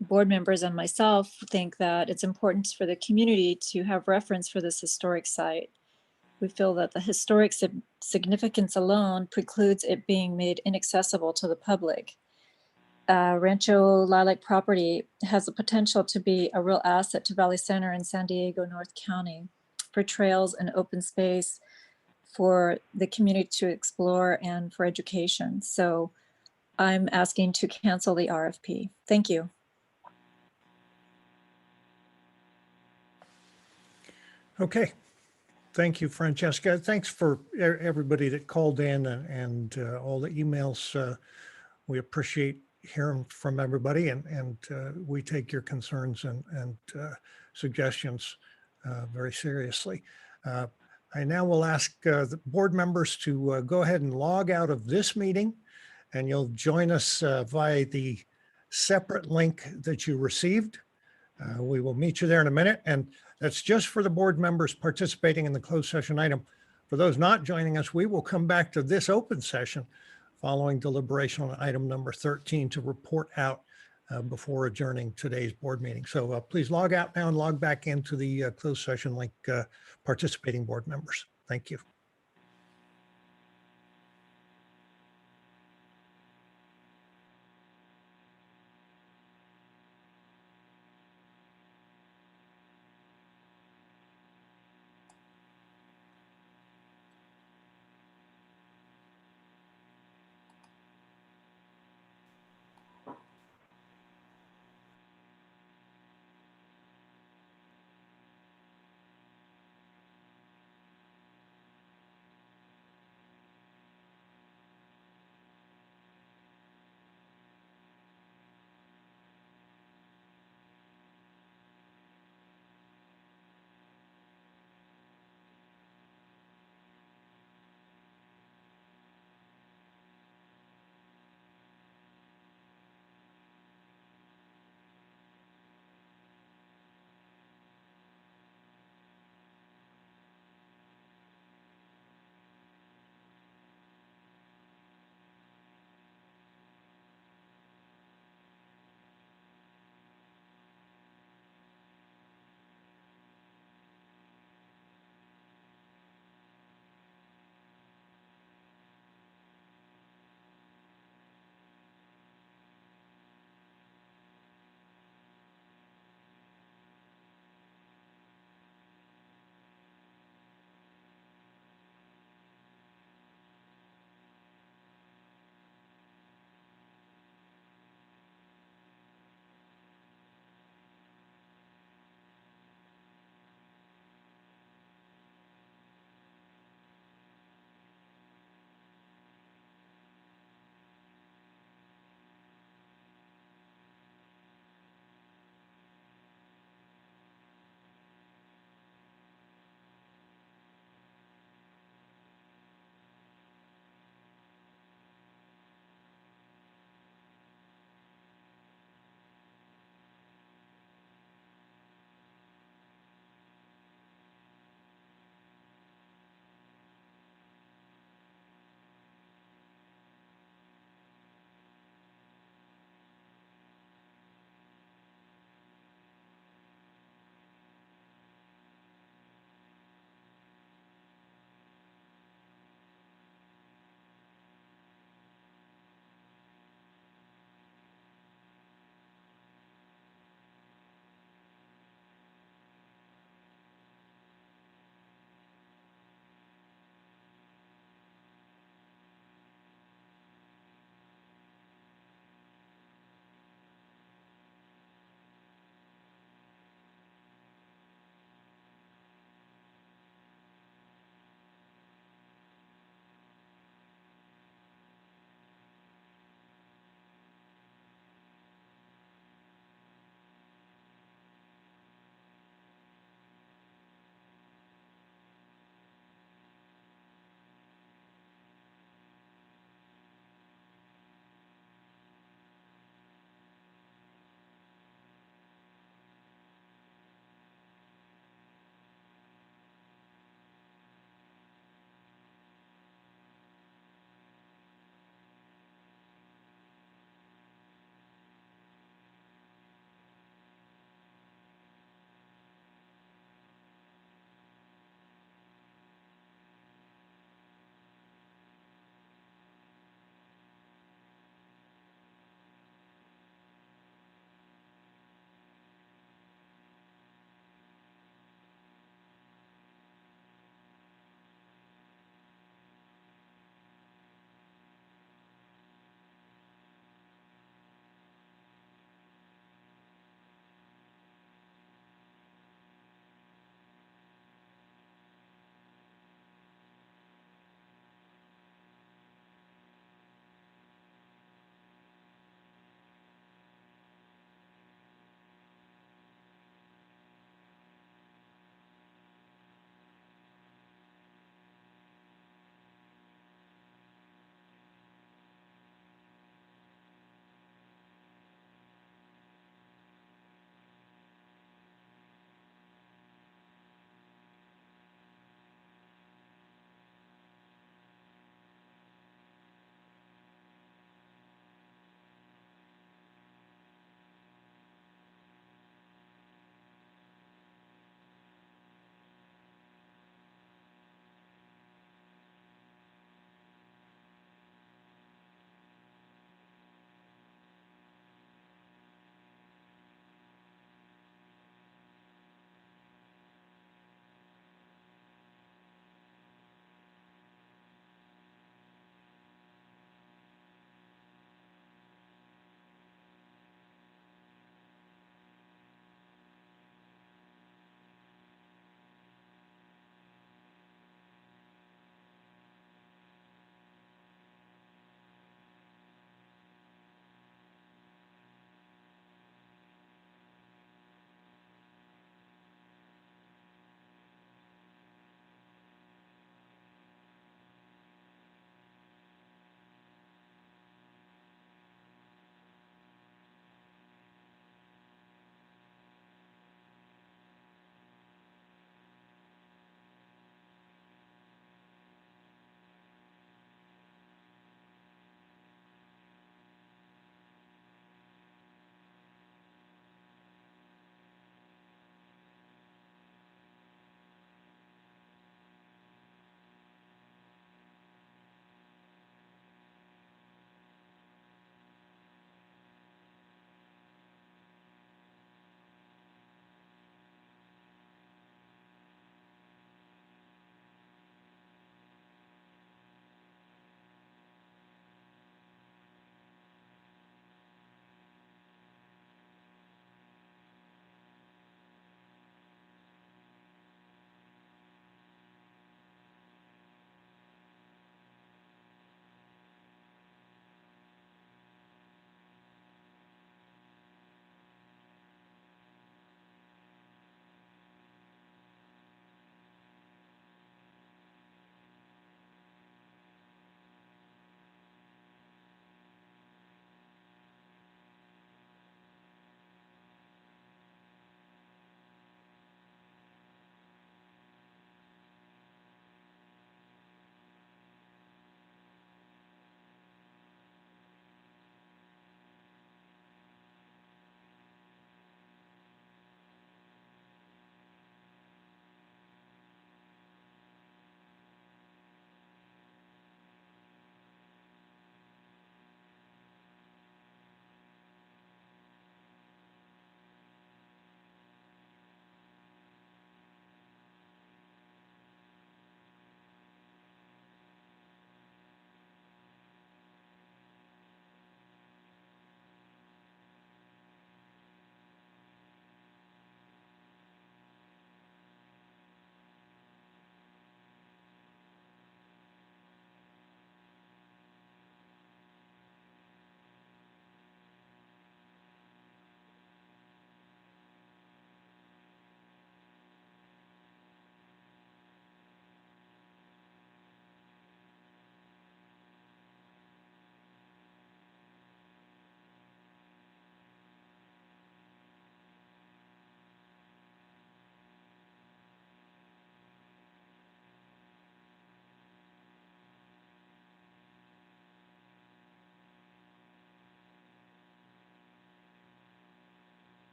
board members and myself think that it's important for the community to have reference for this historic site. We feel that the historic significance alone precludes it being made inaccessible to the public. Rancho Lilac property has the potential to be a real asset to Valley Center in San Diego, North County, for trails and open space for the community to explore and for education. So I'm asking to cancel the RFP. Thank you. Okay. Thank you, Francesca. Thanks for everybody that called in and all the emails. We appreciate hearing from everybody, and we take your concerns and suggestions very seriously. I now will ask the board members to go ahead and log out of this meeting, and you'll join us via the separate link that you received. We will meet you there in a minute, and that's just for the board members participating in the closed session item. For those not joining us, we will come back to this open session following deliberation on item number 13 to report out before adjourning today's board meeting. So please log out now and log back into the closed session link, participating board members. Thank you.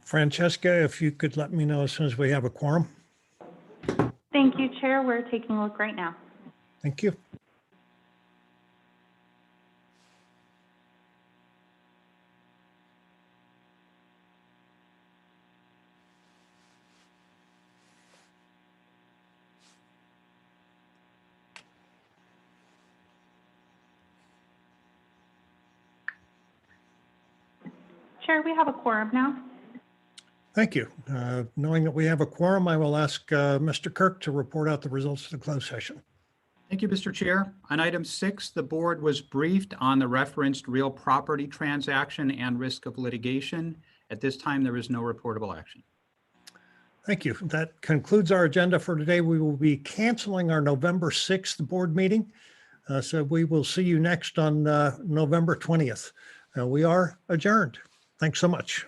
Francesca, if you could let me know as soon as we have a quorum. Thank you, Chair. We're taking a look right now. Thank you. Chair, we have a quorum now. Thank you. Knowing that we have a quorum, I will ask Mr. Kirk to report out the results of the closed session. Thank you, Mr. Chair. On item 6, the board was briefed on the referenced real property transaction and risk of litigation. At this time, there is no reportable action. Thank you. That concludes our agenda for today. We will be canceling our November 6th board meeting. So we will see you next on November 20th. We are adjourned. Thanks so much.